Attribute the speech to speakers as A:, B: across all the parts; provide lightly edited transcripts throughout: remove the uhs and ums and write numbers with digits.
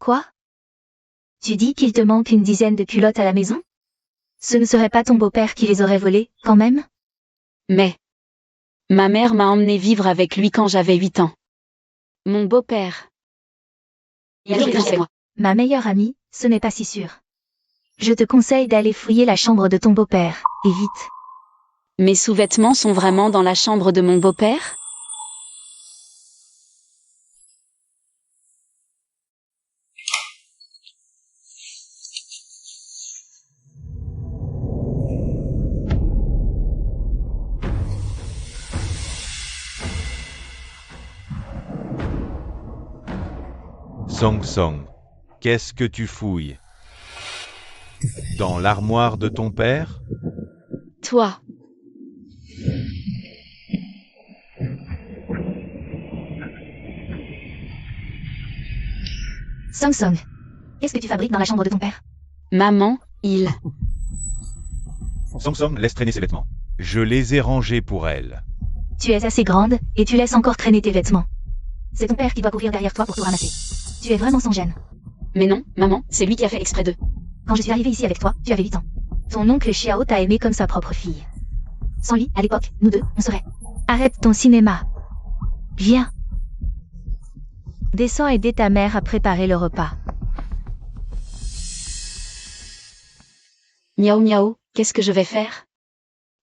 A: Quoi? Tu dis qu'il te manque une dizaine de culottes à la maison? Ce ne serait pas ton beau-père qui les aurait volées, quand même?
B: Mais ma mère m'a emmené vivre avec lui quand j'avais 8 ans. Mon beau-père. Il a toujours été avec moi.
A: Ma meilleure amie, ce n'est pas si sûr. Je te conseille d'aller fouiller la chambre de ton beau-père, et vite.
B: Mes sous-vêtements sont vraiment dans la chambre de mon beau-père?
C: Song Song, qu'est-ce que tu fouilles? Dans l'armoire de ton père?
B: Toi.
A: Song Song, qu'est-ce que tu fabriques dans la chambre de ton père?
B: Maman, il.
C: Song Song laisse traîner ses vêtements. Je les ai rangés pour elle.
A: Tu es assez grande, et tu laisses encore traîner tes vêtements. C'est ton père qui doit courir derrière toi pour tout ramasser. Tu es vraiment son gêne.
B: Mais non, maman, c'est lui qui a fait exprès de.
A: Quand je suis arrivée ici avec toi, tu avais 8 ans. Ton oncle Xiao t'a aimé comme sa propre fille. Sans lui, à l'époque, nous deux, on serait... Arrête ton cinéma. Viens. Descends aider ta mère à préparer le repas.
B: Miaou miaou, qu'est-ce que je vais faire?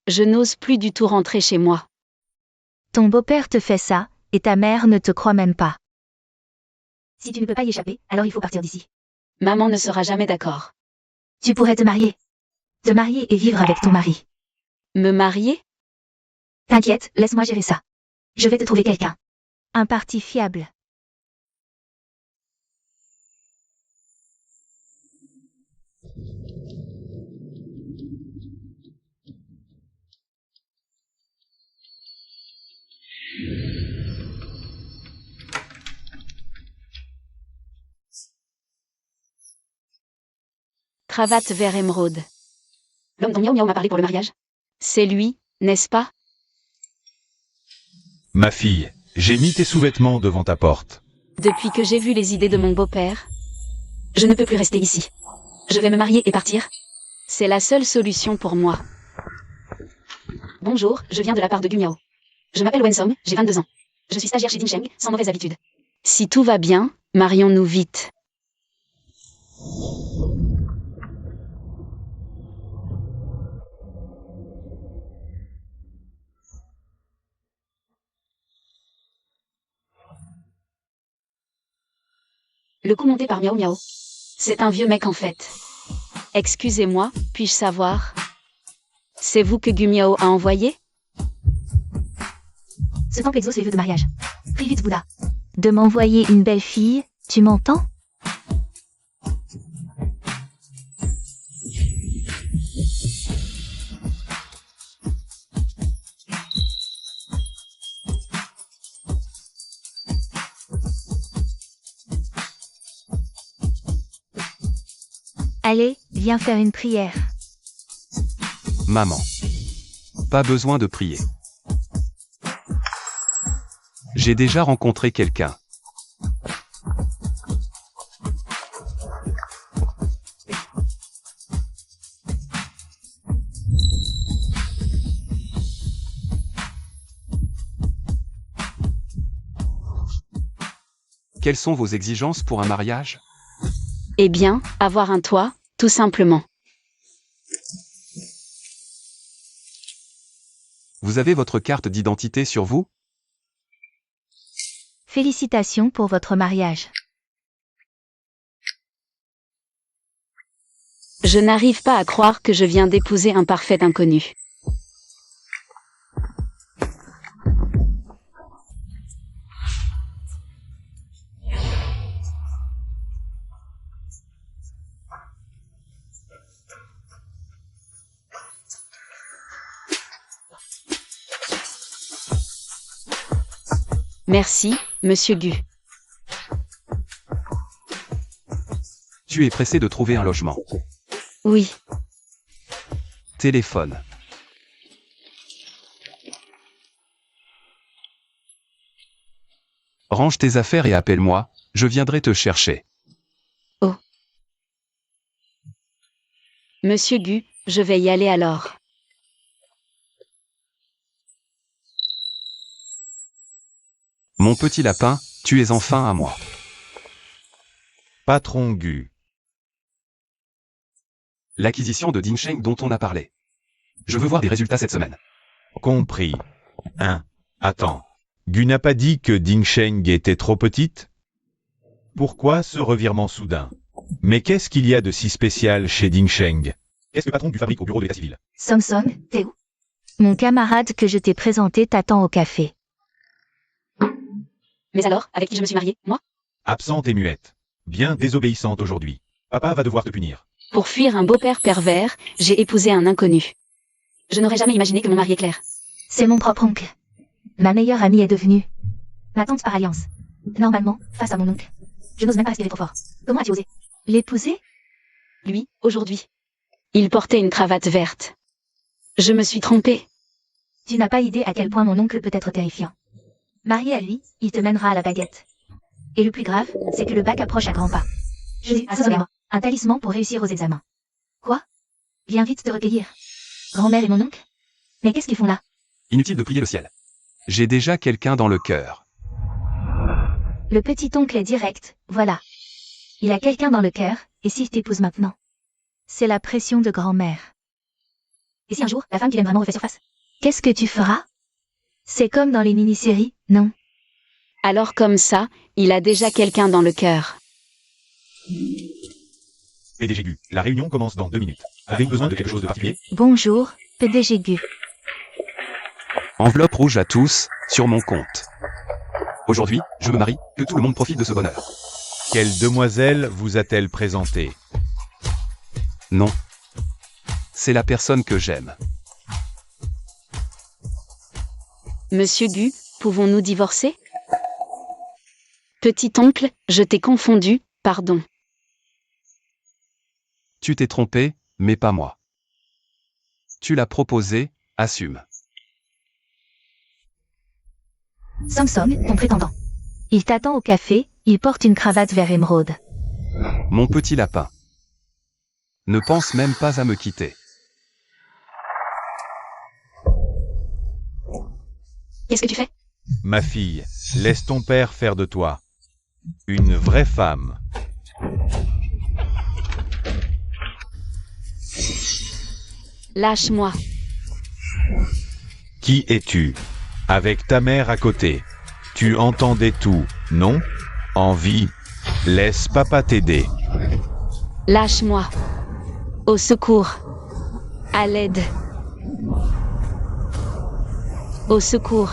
B: Je n'ose plus du tout rentrer chez moi.
A: Ton beau-père te fait ça, et ta mère ne te croit même pas. Si tu ne peux pas y échapper, alors il faut partir d'ici.
B: Maman ne sera jamais d'accord.
A: Tu pourrais te marier. Te marier et vivre avec ton mari.
B: Me marier?
A: T'inquiète, laisse-moi gérer ça. Je vais te trouver quelqu'un. Un parti fiable.
B: Cravate vert émeraude. L'homme dont Miaou Miaou m'a parlé pour le mariage? C'est lui, n'est-ce pas?
C: Ma fille, j'ai mis tes sous-vêtements devant ta porte.
B: Depuis que j'ai vu les idées de mon beau-père, je ne peux plus rester ici. Je vais me marier et partir. C'est la seule solution pour moi. Bonjour, je viens de la part de Gu Miao. Je m'appelle Wen Song, j'ai 22 ans. Je suis stagiaire chez Dinsheng, sans mauvaise habitude. Si tout va bien, marions-nous vite. Le coup monté par Miaou Miaou. C'est un vieux mec en fait. Excusez-moi, puis-je savoir? C'est vous que Gu Miao a envoyé?
A: Ce temple exauce les vœux de mariage. Prie vite, Bouddha. De m'envoyer une belle fille, tu m'entends? Allez, viens faire une prière.
D: Maman. Pas besoin de prier. J'ai déjà rencontré quelqu'un. Quelles sont vos exigences pour un mariage?
B: Eh bien, avoir un toit, tout simplement.
D: Vous avez votre carte d'identité sur vous?
A: Félicitations pour votre mariage.
B: Je n'arrive pas à croire que je viens d'épouser un parfait inconnu. Merci, monsieur Gu.
D: Tu es pressé de trouver un logement.
B: Oui.
D: Téléphone. Range tes affaires et appelle-moi, je viendrai te chercher.
B: Monsieur Gu, je vais y aller alors.
D: Mon petit lapin, tu es enfin à moi.
C: Patron Gu.
D: L'acquisition de Dingsheng dont on a parlé. Je veux voir des résultats cette semaine.
C: Compris. Attends. Gu n'a pas dit que Dingsheng était trop petite? Pourquoi ce revirement soudain? Mais qu'est-ce qu'il y a de si spécial chez Dingsheng? Qu'est-ce que patron Gu fabrique au bureau de l'état civil?
A: Song Song, t'es où? Mon camarade que je t'ai présenté t'attend au café.
B: Mais alors, avec qui je me suis mariée, moi?
C: Absente et muette. Bien désobéissante aujourd'hui. Papa va devoir te punir.
B: Pour fuir un beau-père pervers, j'ai épousé un inconnu. Je n'aurais jamais imaginé que mon mari est clair.
A: C'est mon propre oncle. Ma meilleure amie est devenue ma tante par alliance. Normalement, face à mon oncle, je n'ose même pas respirer trop fort. Comment as-tu osé l'épouser?
B: Lui, aujourd'hui. Il portait une cravate verte. Je me suis trompée.
A: Tu n'as pas idée à quel point mon oncle peut être terrifiant. Marié à lui, il te mènera à la baguette. Et le plus grave, c'est que le bac approche à grands pas. Je dis à Sosomère, un talisman pour réussir aux examens. Quoi? Viens vite te recueillir. Grand-mère et mon oncle? Mais qu'est-ce qu'ils font là?
D: Inutile de prier le ciel. J'ai déjà quelqu'un dans le cœur.
A: Le petit oncle est direct, voilà. Il a quelqu'un dans le cœur, et s'il t'épouse maintenant? C'est la pression de grand-mère. Et si un jour, la femme qu'il aime vraiment refait surface? Qu'est-ce que tu feras? C'est comme dans les mini-séries, non?
B: Alors comme ça, il a déjà quelqu'un dans le cœur.
C: PDG Gu, la réunion commence dans 2 minutes. Avez-vous besoin de quelque chose de particulier?
A: Bonjour, PDG Gu.
D: Enveloppe rouge à tous, sur mon compte. Aujourd'hui, je me marie, que tout le monde profite de ce bonheur.
C: Quelle demoiselle vous a-t-elle présenté?
D: Non. C'est la personne que j'aime.
B: Monsieur Gu, pouvons-nous divorcer? Petit oncle, je t'ai confondu, pardon.
D: Tu t'es trompé, mais pas moi. Tu l'as proposé, assume.
A: Song Song, ton prétendant. Il t'attend au café, il porte une cravate vert émeraude.
D: Mon petit lapin. Ne pense même pas à me quitter.
B: Qu'est-ce que tu fais?
C: Ma fille, laisse ton père faire de toi une vraie femme.
B: Lâche-moi.
C: Qui es-tu? Avec ta mère à côté. Tu entendais tout, non? Envie. Laisse papa t'aider.
B: Lâche-moi. Au secours. À l'aide. Au secours.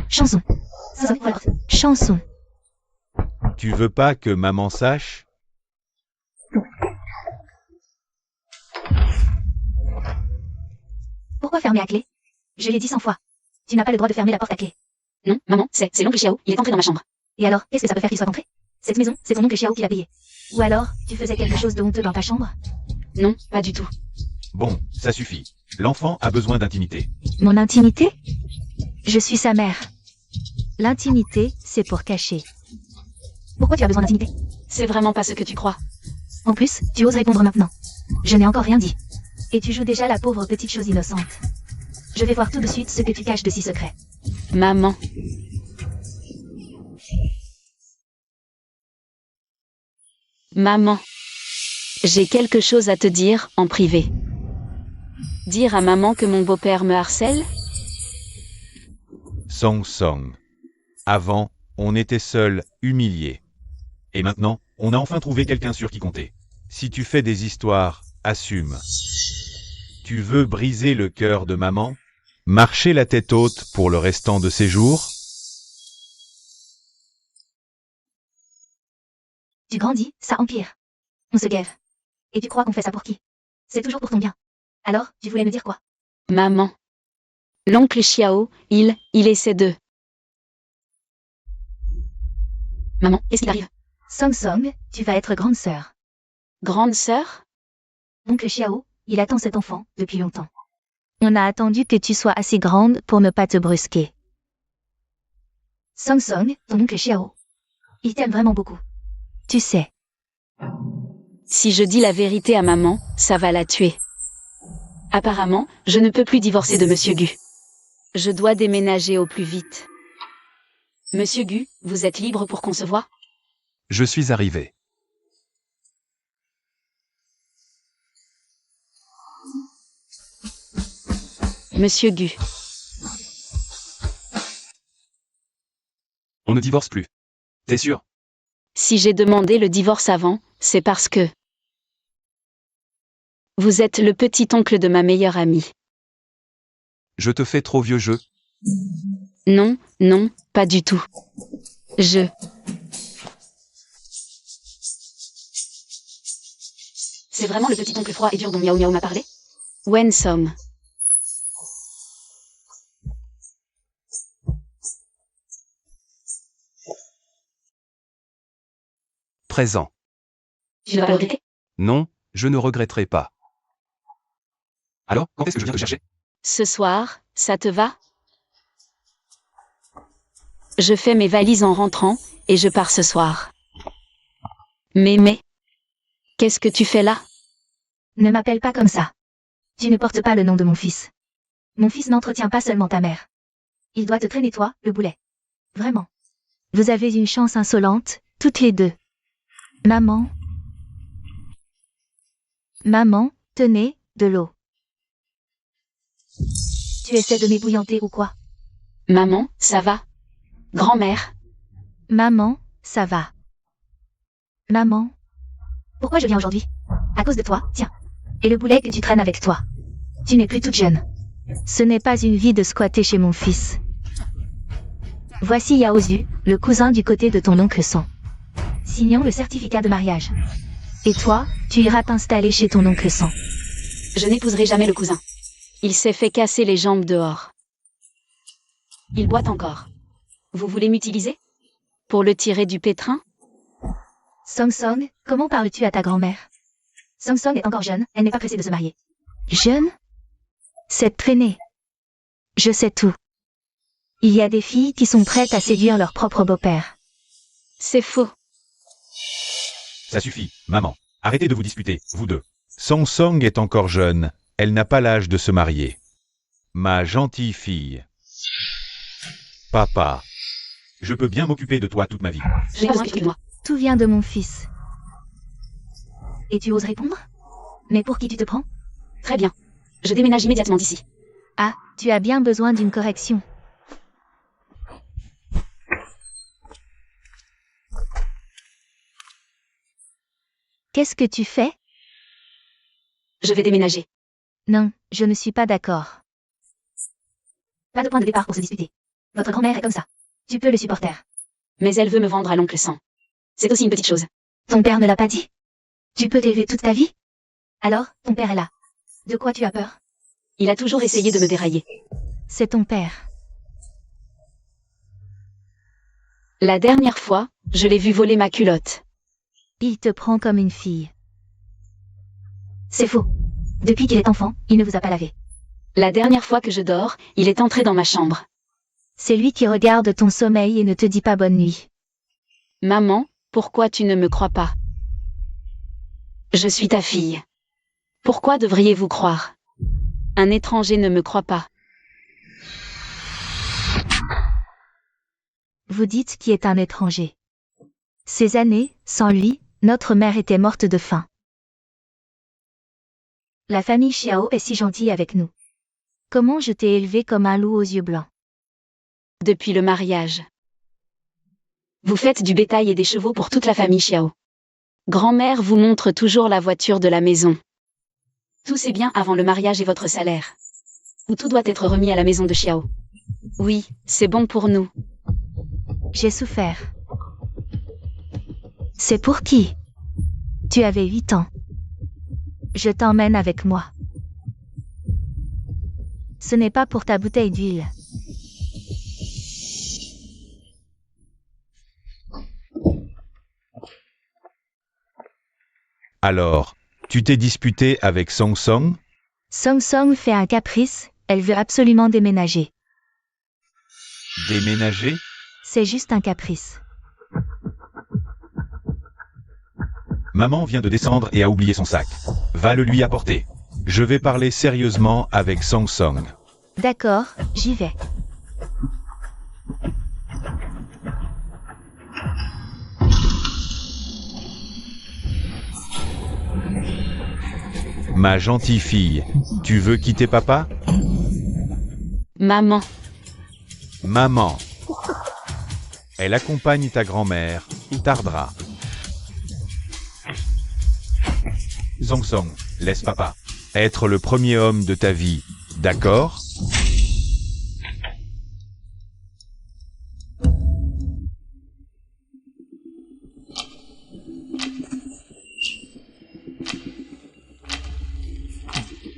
A: Chanson. Chanson.
C: Tu veux pas que maman sache?
A: Pourquoi fermer à clé? Je l'ai dit 100 fois. Tu n'as pas le droit de fermer la porte à clé.
B: Non, maman, c'est l'oncle Xiao, il est entré dans ma chambre.
A: Et alors, qu'est-ce que ça peut faire qu'il soit entré? Cette maison, c'est ton oncle Xiao qui l'a payée. Ou alors, tu faisais quelque chose de honteux dans ta chambre?
B: Non, pas du tout.
C: Bon, ça suffit. L'enfant a besoin d'intimité.
A: Mon intimité? Je suis sa mère. L'intimité, c'est pour cacher. Pourquoi tu as besoin d'intimité?
B: C'est vraiment pas ce que tu crois.
A: En plus, tu oses répondre maintenant. Je n'ai encore rien dit. Et tu joues déjà la pauvre petite chose innocente. Je vais voir tout de suite ce que tu caches de si secret.
B: Maman. Maman. J'ai quelque chose à te dire, en privé. Dire à maman que mon beau-père me harcèle?
C: Song Song. Avant, on était seul, humilié. Et maintenant, on a enfin trouvé quelqu'un sur qui compter. Si tu fais des histoires, assume. Tu veux briser le cœur de maman? Marcher la tête haute pour le restant de ses jours?
A: Tu grandis, ça empire. On se guère. Et tu crois qu'on fait ça pour qui? C'est toujours pour ton bien. Alors, tu voulais me dire quoi?
B: Maman. L'oncle Xiao, il essaie de... Maman, qu'est-ce qui arrive?
A: Song Song, tu vas être grande sœur.
B: Grande sœur?
A: Oncle Xiao, il attend cet enfant depuis longtemps. On a attendu que tu sois assez grande pour ne pas te brusquer. Song Song, ton oncle Xiao, il t'aime vraiment beaucoup. Tu sais.
B: Si je dis la vérité à maman, ça va la tuer. Apparemment, je ne peux plus divorcer de Monsieur Gu. Je dois déménager au plus vite. Monsieur Gu, vous êtes libre pour qu'on se voie?
D: Je suis arrivé.
B: Monsieur Gu,
D: On ne divorce plus. T'es sûr?
B: si j'ai demandé le divorce avant, c'est parce que vous êtes le petit-oncle de ma meilleure amie.
D: Je te fais trop vieux jeu.
B: Non, non, pas du tout. C'est vraiment le petit-oncle froid et dur dont Miao Miao m'a parlé? Wensom.
D: Présent.
B: Tu ne vas pas le regretter?
D: Non, je ne regretterai pas. Alors, quand est-ce que je viens te chercher?
B: Ce soir, ça te va? Je fais mes valises en rentrant, et je pars ce soir. Mais, qu'est-ce que tu fais là?
A: Ne m'appelle pas comme ça. Tu ne portes pas le nom de mon fils. Mon fils n'entretient pas seulement ta mère. Il doit te traîner toi, le boulet. Vraiment. Vous avez une chance insolente, toutes les deux. Maman. Maman, tenez, de l'eau. Tu essaies de m'ébouillanter ou quoi?
B: Maman, ça va? Grand-mère?
A: Maman, ça va. Maman. Pourquoi je viens aujourd'hui? À cause de toi, tiens. Et le boulet que tu traînes avec toi. Tu n'es plus toute jeune. Ce n'est pas une vie de squatter chez mon fils. Voici Yaozu, le cousin du côté de ton oncle Son. Signons le certificat de mariage. Et toi, tu iras t'installer chez ton oncle Son.
B: Je n'épouserai jamais le cousin. Il s'est fait casser les jambes dehors. Il boite encore. Vous voulez m'utiliser? Pour le tirer du pétrin?
A: Song Song, comment parles-tu à ta grand-mère? Song Song est encore jeune, elle n'est pas pressée de se marier. Jeune? C'est traîné. Je sais tout. Il y a des filles qui sont prêtes à séduire leur propre beau-père.
B: C'est faux.
C: Ça suffit, maman. Arrêtez de vous disputer, vous deux. Song Song est encore jeune, elle n'a pas l'âge de se marier. Ma gentille fille. Papa. Je peux bien m'occuper de toi toute ma vie.
B: Je n'ai pas besoin que tu t'occupes de moi.
A: Tout vient de mon fils. Et tu oses répondre? Mais pour qui tu te prends?
B: Très bien. Je déménage immédiatement d'ici.
A: Ah, tu as bien besoin d'une correction. Qu'est-ce que tu fais?
B: Je vais déménager.
A: Non, je ne suis pas d'accord. Pas de point de départ pour se disputer. Votre grand-mère est comme ça. Tu peux le supporter.
B: Mais elle veut me vendre à l'oncle Sang. C'est aussi une petite chose.
A: Ton père ne l'a pas dit? Tu peux t'élever toute ta vie? Alors, ton père est là. De quoi tu as peur?
B: Il a toujours essayé de me dérailler.
A: C'est ton père.
B: La dernière fois, je l'ai vu voler ma culotte.
A: Il te prend comme une fille. C'est faux. Depuis qu'il est enfant, il ne vous a pas lavé.
B: La dernière fois que je dors, il est entré dans ma chambre.
A: C'est lui qui regarde ton sommeil et ne te dit pas bonne nuit.
B: Maman, pourquoi tu ne me crois pas? Je suis ta fille. Pourquoi devriez-vous croire? Un étranger ne me croit pas.
A: Vous dites qui est un étranger. Ces années, sans lui, notre mère était morte de faim. La famille Xiao est si gentille avec nous. Comment je t'ai élevé comme un loup aux yeux blancs?
B: Depuis le mariage. Vous faites du bétail et des chevaux pour toute la famille Xiao. Grand-mère vous montre toujours la voiture de la maison. Tout c'est bien avant le mariage et votre salaire. Ou tout doit être remis à la maison de Xiao. Oui, c'est bon pour nous.
A: J'ai souffert. C'est pour qui? Tu avais 8 ans. Je t'emmène avec moi. Ce n'est pas pour ta bouteille d'huile.
C: Alors, tu t'es disputé avec Song Song?
A: Song Song fait un caprice, elle veut absolument déménager.
C: Déménager?
A: C'est juste un caprice.
C: Maman vient de descendre et a oublié son sac. Va le lui apporter. Je vais parler sérieusement avec Song Song.
A: D'accord, j'y vais.
C: Ma gentille fille, tu veux quitter papa?
B: Maman,
C: Maman. Elle accompagne ta grand-mère, tardera. Song Song, laisse papa être le premier homme de ta vie, d'accord?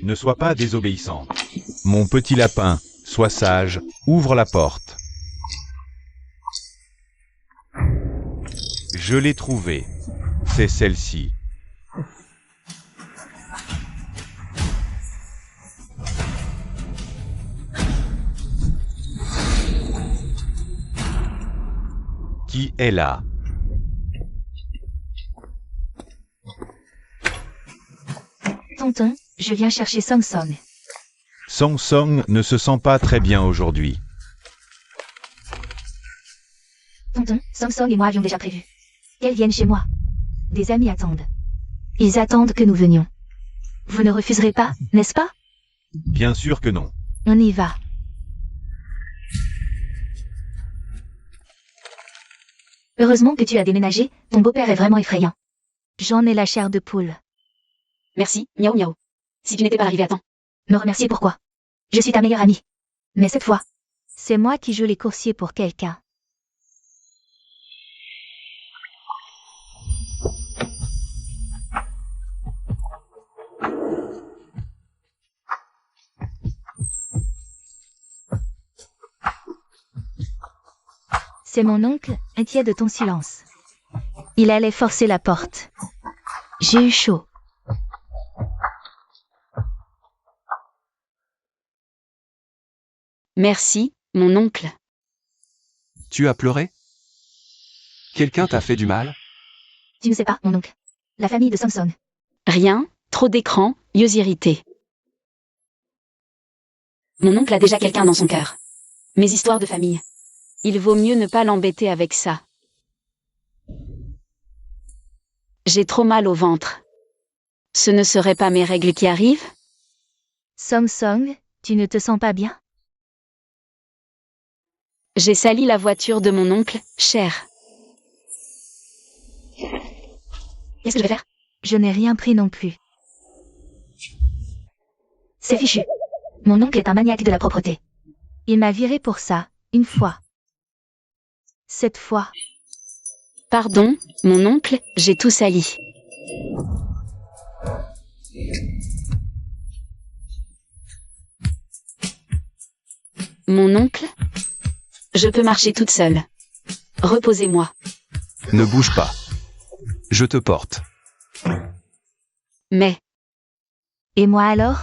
C: Ne sois pas désobéissante. Mon petit lapin, sois sage, ouvre la porte. Je l'ai trouvée. C'est celle-ci. Qui est là?
A: Tonton, je viens chercher Song Song.
C: Song Song ne se sent pas très bien aujourd'hui.
A: Tonton, Song Song et moi avions déjà prévu qu'elle vienne chez moi. Des amis attendent. Ils attendent que nous venions. Vous ne refuserez pas, n'est-ce pas?
C: Bien sûr que non.
A: On y va. Heureusement que tu as déménagé, ton beau-père est vraiment effrayant. J'en ai la chair de poule.
B: merci, miaou miaou. Si tu n'étais pas arrivé à temps.
A: Me remercier pourquoi? Je suis ta meilleure amie. Mais cette fois, c'est moi qui joue les coursiers pour quelqu'un. C'est mon oncle, inquiet de ton silence. Il allait forcer la porte. J'ai eu chaud.
B: Merci, mon oncle.
D: Tu as pleuré? Quelqu'un t'a fait du mal?
A: Tu ne sais pas, mon oncle. La famille de Samson.
B: Rien, trop d'écran, yeux irrités. Mon oncle a déjà quelqu'un dans son cœur. Mes histoires de famille. Il vaut mieux ne pas l'embêter avec ça. J'ai trop mal au ventre. Ce ne seraient pas mes règles qui arrivent?
A: Samson, tu ne te sens pas bien?
B: J'ai sali la voiture de mon oncle, cher.
A: Qu'est-ce que je vais faire? Je n'ai rien pris non plus. C'est fichu. Mon oncle est un maniaque de la propreté. Il m'a viré pour ça, une fois. Cette fois.
B: Pardon, mon oncle, j'ai tout sali. Mon oncle? Je peux marcher toute seule. Reposez-moi.
D: Ne bouge pas. Je te porte.
B: Mais,
A: Et moi alors?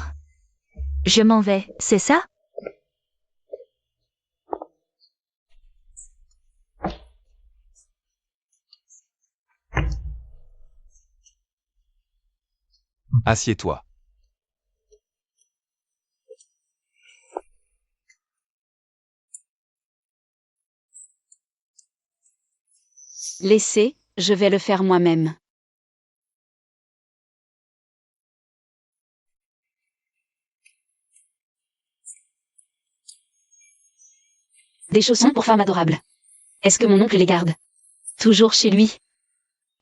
A: Je m'en vais, c'est ça?
D: Assieds-toi.
B: laissez, je vais le faire moi-même. Des chaussons pour femmes adorables. Est-ce que mon oncle les garde? Toujours chez lui.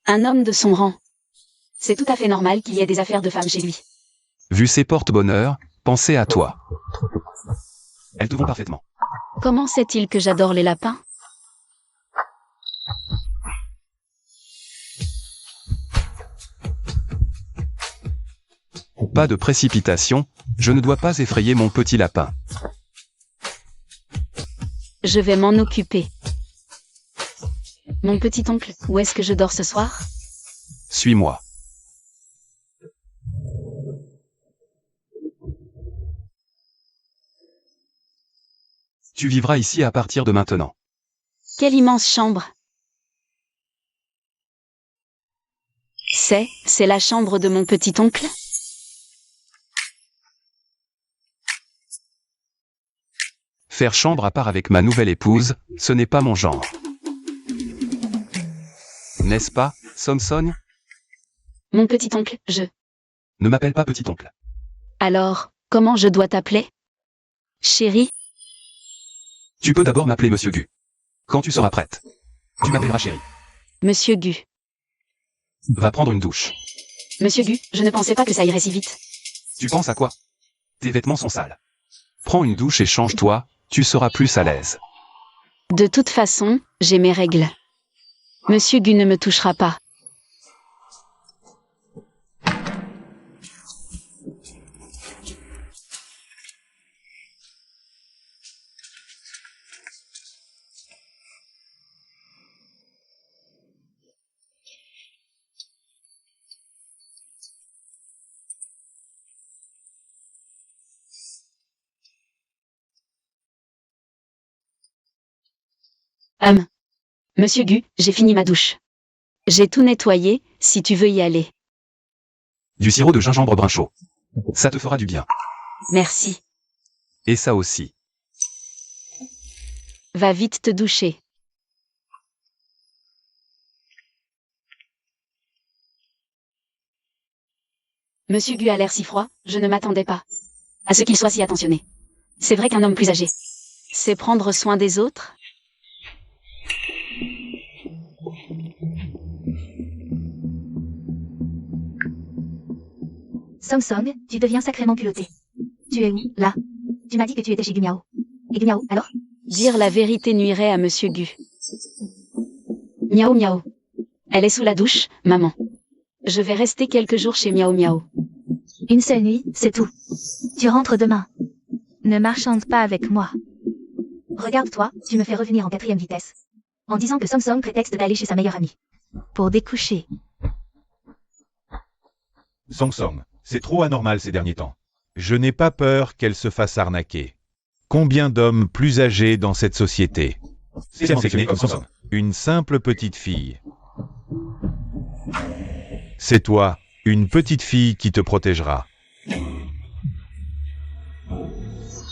B: Un homme de son rang. C'est tout à fait normal qu'il y ait des affaires de femmes chez lui.
D: Vu ses porte-bonheur, pensez à toi. Elles te vont parfaitement.
B: Comment sait-il que j'adore les lapins?
D: Pas de précipitation, je ne dois pas effrayer mon petit lapin.
B: Je vais m'en occuper. Mon petit oncle, où est-ce que je dors ce soir?
D: Suis-moi. Tu vivras ici à partir de maintenant.
B: Quelle immense chambre. sais, c'est la chambre de mon petit-oncle?
D: Faire chambre à part avec ma nouvelle épouse, ce n'est pas mon genre. N'est-ce pas, Samson?
B: Mon petit-oncle,
D: Ne m'appelle pas petit-oncle.
B: Alors, comment je dois t'appeler? Chérie?
D: Tu peux d'abord m'appeler Monsieur Gu. Quand tu seras prête, tu m'appelleras chérie.
B: Monsieur Gu.
D: Va prendre une douche.
B: Monsieur Gu, je ne pensais pas que ça irait si vite.
D: Tu penses à quoi? Tes vêtements sont sales. Prends une douche et change-toi, tu seras plus à l'aise.
B: De toute façon, j'ai mes règles. Monsieur Gu ne me touchera pas. Monsieur Gu, j'ai fini ma douche. J'ai tout nettoyé, si tu veux y aller.
D: Du sirop de gingembre brun chaud. Ça te fera du bien.
B: Merci.
D: Et ça aussi.
B: Va vite te doucher. Monsieur Gu a l'air si froid, je ne m'attendais pas à ce qu'il soit si attentionné. C'est vrai qu'un homme plus âgé, c'est prendre soin des autres?
A: Samsung, tu deviens sacrément culotté. Tu es où, là? Tu m'as dit que tu étais chez Gumiao. Et Gumiao, alors?
B: Dire la vérité nuirait à Monsieur Gu. Miao Miao. Elle est sous la douche, maman. Je vais rester quelques jours chez Miao Miao.
A: Une seule nuit, c'est tout. Tu rentres demain. Ne marchande pas avec moi. Regarde-toi, tu me fais revenir en 4e vitesse. En disant que Samsung prétexte d'aller chez sa meilleure amie. Pour découcher.
C: Samsung, c'est trop anormal ces derniers temps. Je n'ai pas peur qu'elle se fasse arnaquer. Combien d'hommes plus âgés dans cette société?
E: Sélectionné comme Samsung.
C: Une simple petite fille. C'est toi, une petite fille qui te protégera.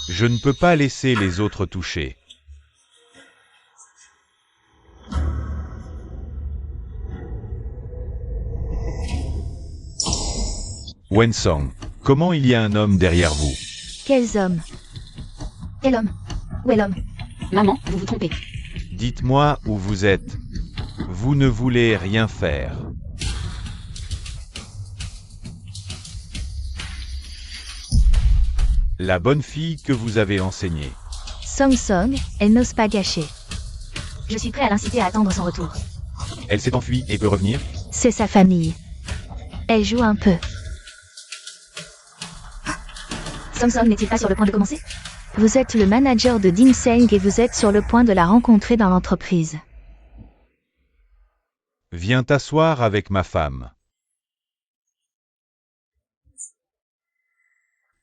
C: Je ne peux pas laisser les autres toucher. Wensong, comment il y a un homme derrière vous?
A: Quels hommes? Quel homme? Où est l'homme?
B: Maman, vous vous trompez.
C: Dites-moi où vous êtes. Vous ne voulez rien faire. La bonne fille que vous avez enseignée.
A: Samsung, elle n'ose pas gâcher. Je suis prêt à l'inciter à attendre son retour.
E: Elle s'est enfuie et peut revenir?
A: C'est sa famille. Elle joue un peu. Samsung n'est-il pas sur le point de commencer? Vous êtes le manager de Dinseng et vous êtes sur le point de la rencontrer dans l'entreprise.
C: Viens t'asseoir avec ma femme.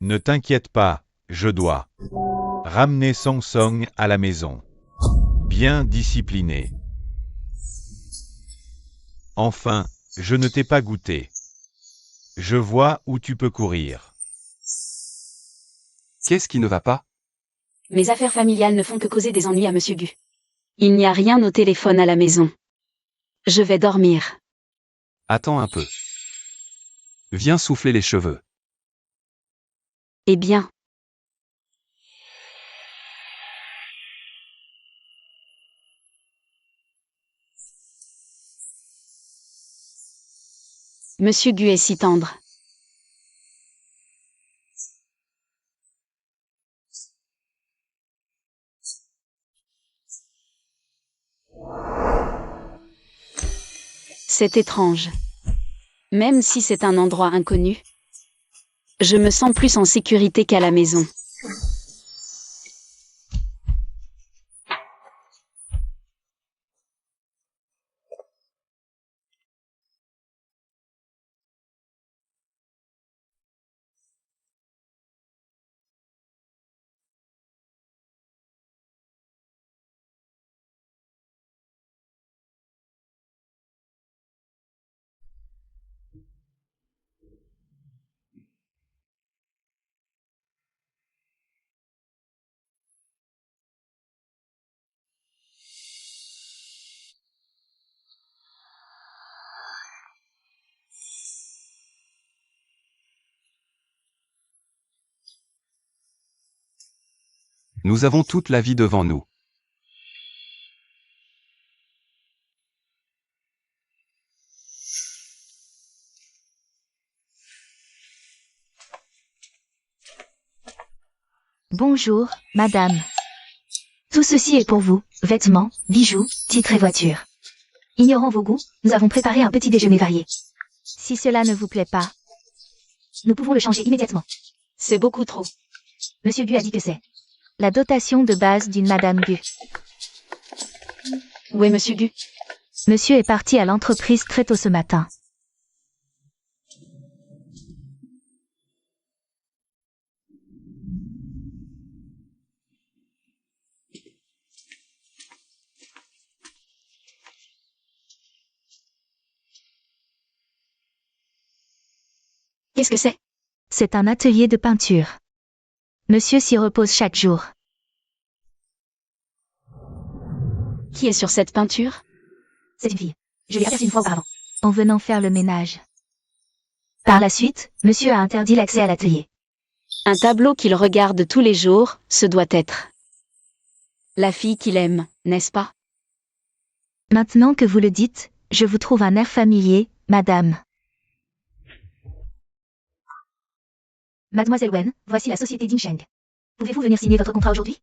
C: Ne t'inquiète pas, je dois ramener Samsung à la maison. Bien discipliné. Enfin, je ne t'ai pas goûté. Je vois où tu peux courir.
D: Qu'est-ce qui ne va pas?
B: Mes affaires familiales ne font que causer des ennuis à Monsieur Gu. Il n'y a rien au téléphone à la maison. Je vais dormir.
D: Attends un peu. Viens souffler les cheveux.
B: Eh bien. Monsieur Gu est si tendre. C'est étrange. Même si c'est un endroit inconnu, je me sens plus en sécurité qu'à la maison.
D: Nous avons toute la vie devant nous.
A: Bonjour, madame. Tout ceci est pour vous, vêtements, bijoux, titres et voitures. Ignorant vos goûts, nous avons préparé un petit déjeuner varié. Si cela ne vous plaît pas, nous pouvons le changer immédiatement.
B: C'est beaucoup trop.
A: Monsieur Gu a dit que c'est la dotation de base d'une madame Gu.
B: Où est Monsieur Gu?
A: Monsieur est parti à l'entreprise très tôt ce matin.
B: Qu'est-ce que c'est?
A: C'est un atelier de peinture. Monsieur s'y repose chaque jour.
B: Qui est sur cette peinture?
A: C'est une fille. Je l'ai aperçue une fois auparavant, en venant faire le ménage. Par la suite, monsieur a interdit l'accès à l'atelier.
B: Un tableau qu'il regarde tous les jours, ce doit être la fille qu'il aime, n'est-ce pas?
A: Maintenant que vous le dites, je vous trouve un air familier, madame. Mademoiselle Wen, voici la société Dinsheng. Pouvez-vous venir signer votre contrat aujourd'hui?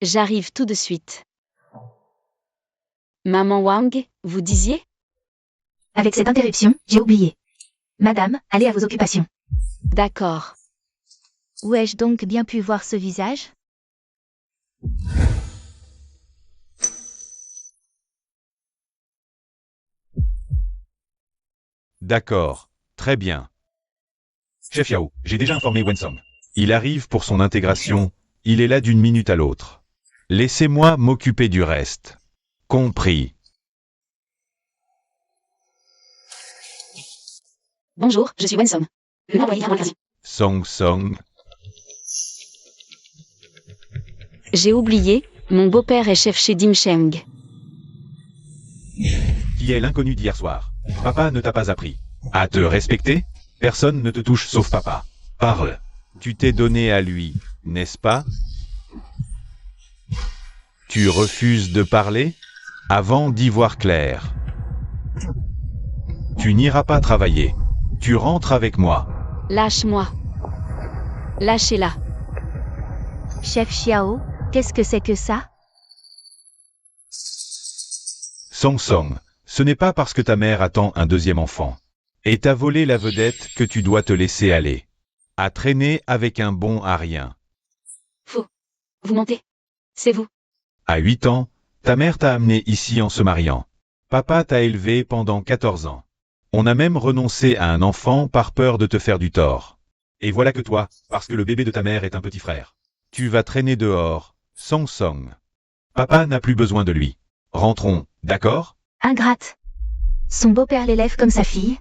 B: J'arrive tout de suite. Maman Wang, vous disiez?
A: Avec cette interruption, j'ai oublié. Madame, allez à vos occupations.
B: D'accord.
A: Où ai-je donc bien pu voir ce visage?
C: D'accord, très bien.
E: Chef Yao, j'ai déjà informé Wensong.
C: Il arrive pour son intégration, il est là d'une minute à l'autre. Laissez-moi m'occuper du reste. Compris.
B: Bonjour, je suis Wensong. Le employé à magasin.
C: Song Song,
B: J'ai oublié, mon beau-père est chef chez Dimsheng.
E: Qui est l'inconnu d'hier soir. Papa ne t'a pas appris à te respecter. Personne ne te touche sauf papa. Parle.
C: tu t'es donné à lui, n'est-ce pas? Tu refuses de parler? Avant d'y voir clair. Tu n'iras pas travailler. Tu rentres avec moi.
B: Lâche-moi. Lâchez-la.
A: Chef Xiao, qu'est-ce que c'est que ça?
C: Song Song, ce n'est pas parce que ta mère attend un deuxième enfant et t'a volé la vedette que tu dois te laisser aller. À traîner avec un bon à rien.
B: Faux. Vous mentez. C'est vous.
C: À 8 ans, ta mère t'a amené ici en se mariant. Papa t'a élevé pendant 14 ans. On a même renoncé à un enfant par peur de te faire du tort.
E: Et voilà que toi, parce que le bébé de ta mère est un petit frère.
C: Tu vas traîner dehors, Song Song.
E: Papa n'a plus besoin de lui. Rentrons, d'accord?
A: Ingrate. Son beau-père l'élève comme sa fille,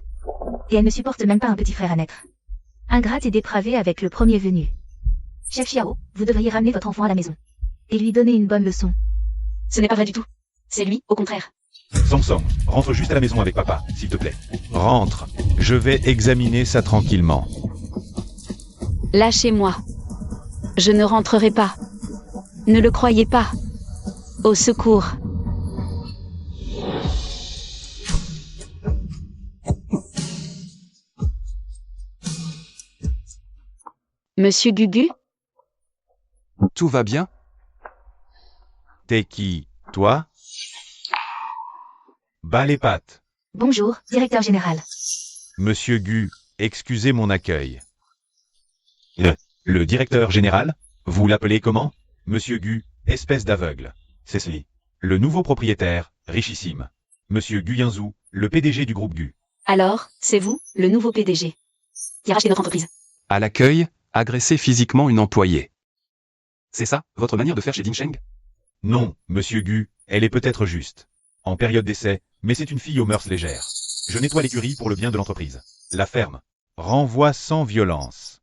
A: et elle ne supporte même pas un petit frère à naître. Ingrate et dépravée avec le premier venu. Chef Xiao, vous devriez ramener votre enfant à la maison et lui donner une bonne leçon.
B: Ce n'est pas vrai du tout. C'est lui, au contraire.
E: Song Song, rentre juste à la maison avec papa, s'il te plaît.
C: Rentre, je vais examiner ça tranquillement.
B: Lâchez-moi. Je ne rentrerai pas. Ne le croyez pas. Au secours. Monsieur Gugu?
D: Tout va bien?
C: T'es qui, toi?
E: Bas les pattes.
A: Bonjour, directeur général.
C: Monsieur Gu, excusez mon accueil.
E: Le directeur général? Vous l'appelez comment? Monsieur Gu, espèce d'aveugle. C'est celui. Le nouveau propriétaire, richissime. Monsieur Gu Yanzhou, le PDG du groupe Gu.
B: Alors, c'est vous, le nouveau PDG, qui a racheté notre entreprise.
D: À l'accueil, agresser physiquement une employée. C'est ça, votre manière de faire chez Dinsheng?
E: Non, monsieur Gu, elle est peut-être juste. En période d'essai, mais c'est une fille aux mœurs légères. Je nettoie l'écurie pour le bien de l'entreprise. La ferme.
C: Renvoi sans violence.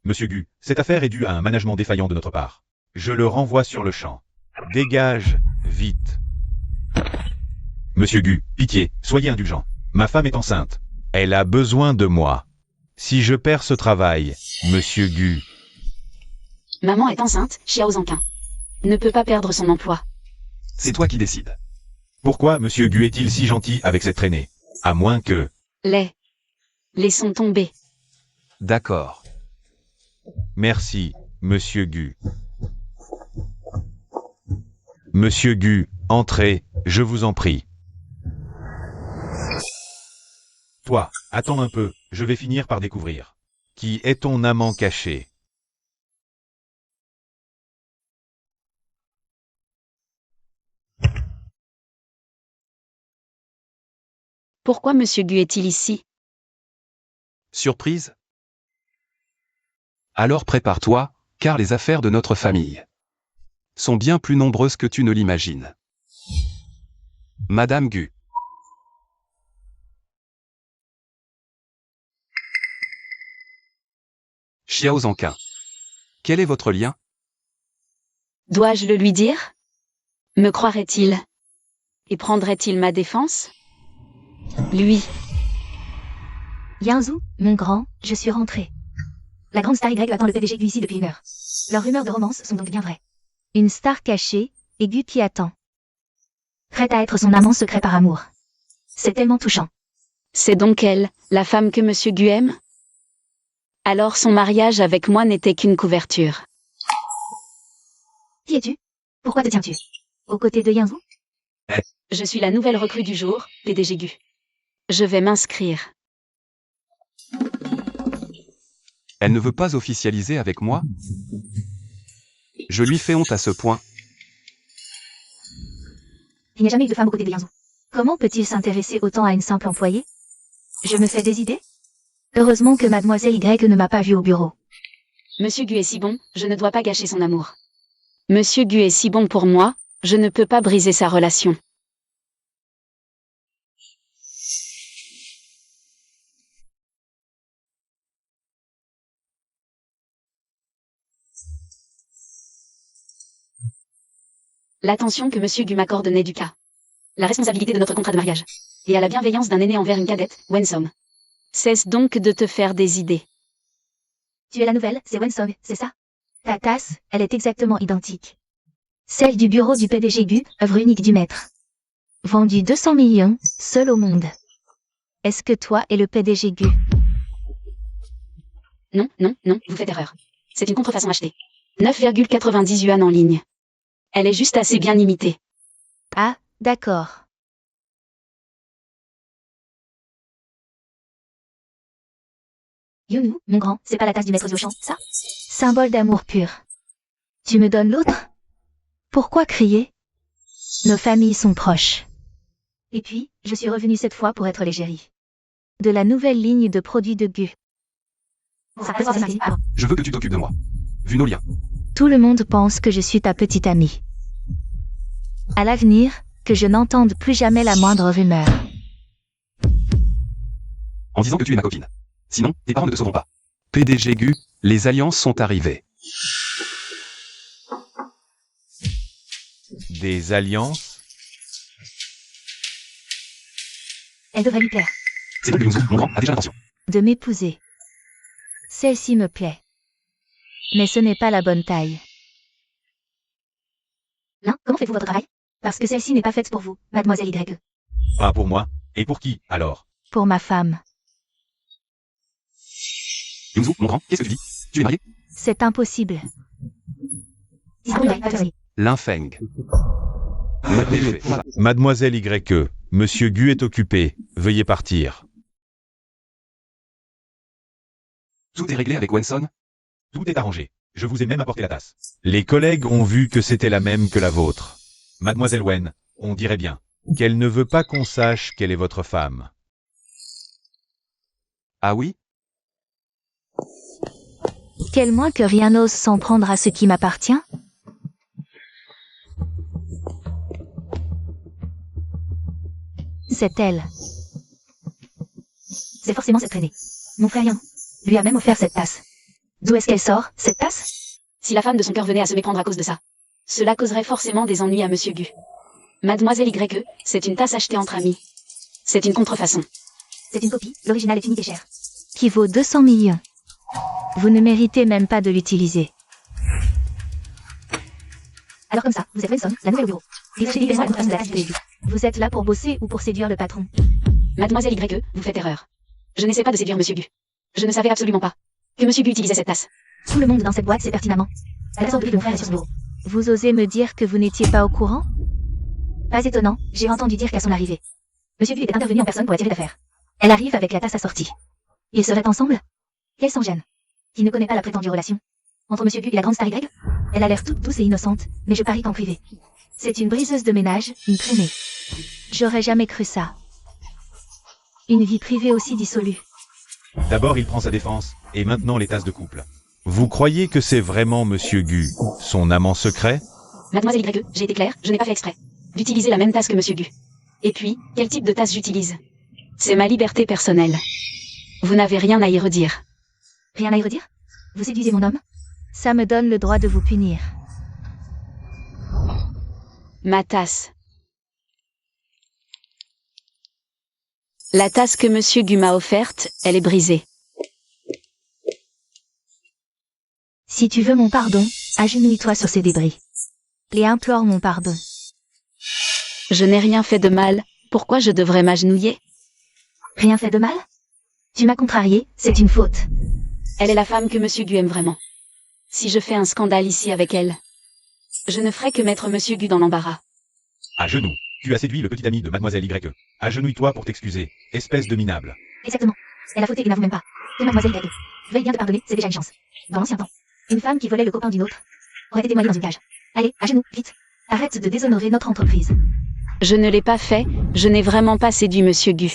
E: Monsieur Gu, cette affaire est due à un management défaillant de notre part.
C: Je le renvoie sur le champ. Dégage, vite.
E: Monsieur Gu, pitié, soyez indulgent. Ma femme est enceinte.
C: Elle a besoin de moi. Si je perds ce travail, monsieur Gu.
B: Maman est enceinte, Xiao Zanqin. Ne peut pas perdre son emploi.
D: C'est toi qui décides.
C: Pourquoi Monsieur Gu est-il si gentil avec cette traînée? À moins que...
B: Laissons tomber.
D: D'accord.
C: Merci, Monsieur Gu. Monsieur Gu, entrez, je vous en prie. Toi, attends un peu, je vais finir par découvrir. Qui est ton amant caché?
B: Pourquoi Monsieur Gu est-il ici?
D: Surprise? Alors prépare-toi, car les affaires de notre famille sont bien plus nombreuses que tu ne l'imagines. Madame Gu. Xiao Zanqin. Quel est votre lien?
B: Dois-je le lui dire? Me croirait-il? Et prendrait-il ma défense? Lui.
A: Yanzhou, mon grand, je suis rentré. La grande star Y attend le PDG Gu ici depuis 1 heure. Leurs rumeurs de romance sont donc bien vraies. Une star cachée, et Gu qui attend. Prête à être son amant secret par amour. C'est tellement touchant.
B: C'est donc elle, la femme que Monsieur Gu aime? Alors son mariage avec moi n'était qu'une couverture.
A: Qui es-tu? Pourquoi te tiens-tu aux côtés de Yanzhou?
B: Je suis la nouvelle recrue du jour, PDG Gu. Je vais m'inscrire.
D: Elle ne veut pas officialiser avec moi? Je lui fais honte à ce point.
A: Il n'y a jamais eu de femme aux côtés de Yanzhou. Comment peut-il s'intéresser autant à une simple employée? Je me fais des idées? Heureusement que mademoiselle Y ne m'a pas vue au bureau.
B: Monsieur Gu est si bon, je ne dois pas gâcher son amour. Monsieur Gu est si bon pour moi, je ne peux pas briser sa relation. L'attention que Monsieur Gu m'accorde n'est due qu'à la responsabilité de notre contrat de mariage, et à la bienveillance d'un aîné envers une cadette, Wensom. Cesse donc de te faire des idées.
A: Tu es la nouvelle, c'est Wensong, c'est ça? Ta tasse, elle est exactement identique. Celle du bureau du PDG Gu, œuvre unique du maître. Vendue 200 millions, seul au monde. Est-ce que toi et le PDG Gu?
B: Non, vous faites erreur. C'est une contrefaçon achetée. 9,90 yuan en ligne. Elle est juste assez bien imitée.
A: Ah, d'accord. Younou, mon grand, c'est pas la tasse du maître Zouchan, ça? Symbole d'amour pur. Tu me donnes l'autre? Pourquoi crier? Nos familles sont proches. Et puis, je suis revenue cette fois pour être l'égérie de la nouvelle ligne de produits de Gu.
D: Je veux que tu t'occupes de moi. Vu nos liens.
A: Tout le monde pense que je suis ta petite amie. À l'avenir, que je n'entende plus jamais la moindre rumeur.
D: En disant que tu es ma copine. Sinon, tes parents ne te sauveront pas. PDG Gu, les alliances sont arrivées.
C: Des alliances?
A: Elle devrait lui plaire.
D: C'est donc que Yunzu, mon grand, a déjà l'intention.
A: De m'épouser. Celle-ci me plaît. Mais ce n'est pas la bonne taille. Non, comment faites-vous votre travail? Parce que celle-ci n'est pas faite pour vous, mademoiselle Y.
C: Pas pour moi. Et pour qui, alors?
A: Pour ma femme.
D: Yunzu, mon grand, qu'est-ce que tu dis? Tu es marié?
A: C'est impossible.
D: L'infeng.
C: Mademoiselle Y, Monsieur Gu est occupé, veuillez partir.
D: Tout est réglé avec Wenson?
C: Tout est arrangé. Je vous ai même apporté la tasse. Les collègues ont vu que c'était la même que la vôtre. Mademoiselle Wen, on dirait bien qu'elle ne veut pas qu'on sache qu'elle est votre femme.
D: Ah oui?
A: Quel moins que rien n'ose s'en prendre à ce qui m'appartient? C'est elle. C'est forcément cette traînée. Mon frère Yan lui a même offert cette tasse. D'où est-ce qu'elle sort, cette tasse?
B: Si la femme de son cœur venait à se méprendre à cause de ça, cela causerait forcément des ennuis à Monsieur Gu. Mademoiselle Y, c'est une tasse achetée entre amis. C'est une contrefaçon.
A: C'est une copie, l'original est unique et cher. Qui vaut 200 millions. Vous ne méritez même pas de l'utiliser. Alors comme ça, vous êtes Wenson, la nouvelle au bureau. Libérez-moi la personne de la tâche de Lévi. Vous êtes là pour bosser ou pour séduire le patron?
B: Mademoiselle YE, vous faites erreur. Je n'essaie pas de séduire Monsieur Gu. Je ne savais absolument pas que Monsieur Gu utilisait cette tasse.
A: Tout le monde dans cette boîte sait pertinemment. La tasse de mon frère est sur ce bureau. Vous osez me dire que vous n'étiez pas au courant? Pas étonnant, j'ai entendu dire qu'à son arrivée, Monsieur Gu était intervenu en personne pour la tirer d'affaire. Elle arrive avec la tasse assortie. Ils seraient ensemble? Quel s'en gêne? Qui ne connaît pas la prétendue relation entre Monsieur Gu et la grande star Y? Elle a l'air toute douce et innocente, mais je parie qu'en privé. C'est une briseuse de ménage, une traînée. J'aurais jamais cru ça. Une vie privée aussi dissolue.
C: D'abord il prend sa défense, et maintenant les tasses de couple. Vous croyez que c'est vraiment Monsieur Gu, son amant secret?
B: Mademoiselle YE, j'ai été claire, je n'ai pas fait exprès d'utiliser la même tasse que Monsieur Gu. Et puis, quel type de tasse j'utilise? C'est ma liberté personnelle. Vous n'avez rien à y redire.
A: Rien à y redire? Vous séduisez mon homme? Ça me donne le droit de vous punir.
B: Ma tasse. La tasse que Monsieur Gu m'a offerte, elle est brisée.
A: Si tu veux mon pardon, agenouille-toi sur ces débris. Et implore mon pardon.
B: Je n'ai rien fait de mal, pourquoi je devrais m'agenouiller?
A: Rien fait de mal? Tu m'as contrarié, c'est une faute.
B: Elle est la femme que Monsieur Gu aime vraiment. Si je fais un scandale ici avec elle, je ne ferai que mettre Monsieur Gu dans l'embarras.
C: À genoux. Tu as séduit le petit ami de Mademoiselle YE. Agenouille-toi pour t'excuser, espèce de minable.
A: Exactement. Elle a fauté et n'avoue même pas. Et Mademoiselle Y2 veuille bien te pardonner, c'est déjà une chance. Dans l'ancien temps, une femme qui volait le copain d'une autre aurait été noyée dans une cage. Allez, à genoux, vite. Arrête de déshonorer notre entreprise.
B: Je ne l'ai pas fait, je n'ai vraiment pas séduit Monsieur Gu.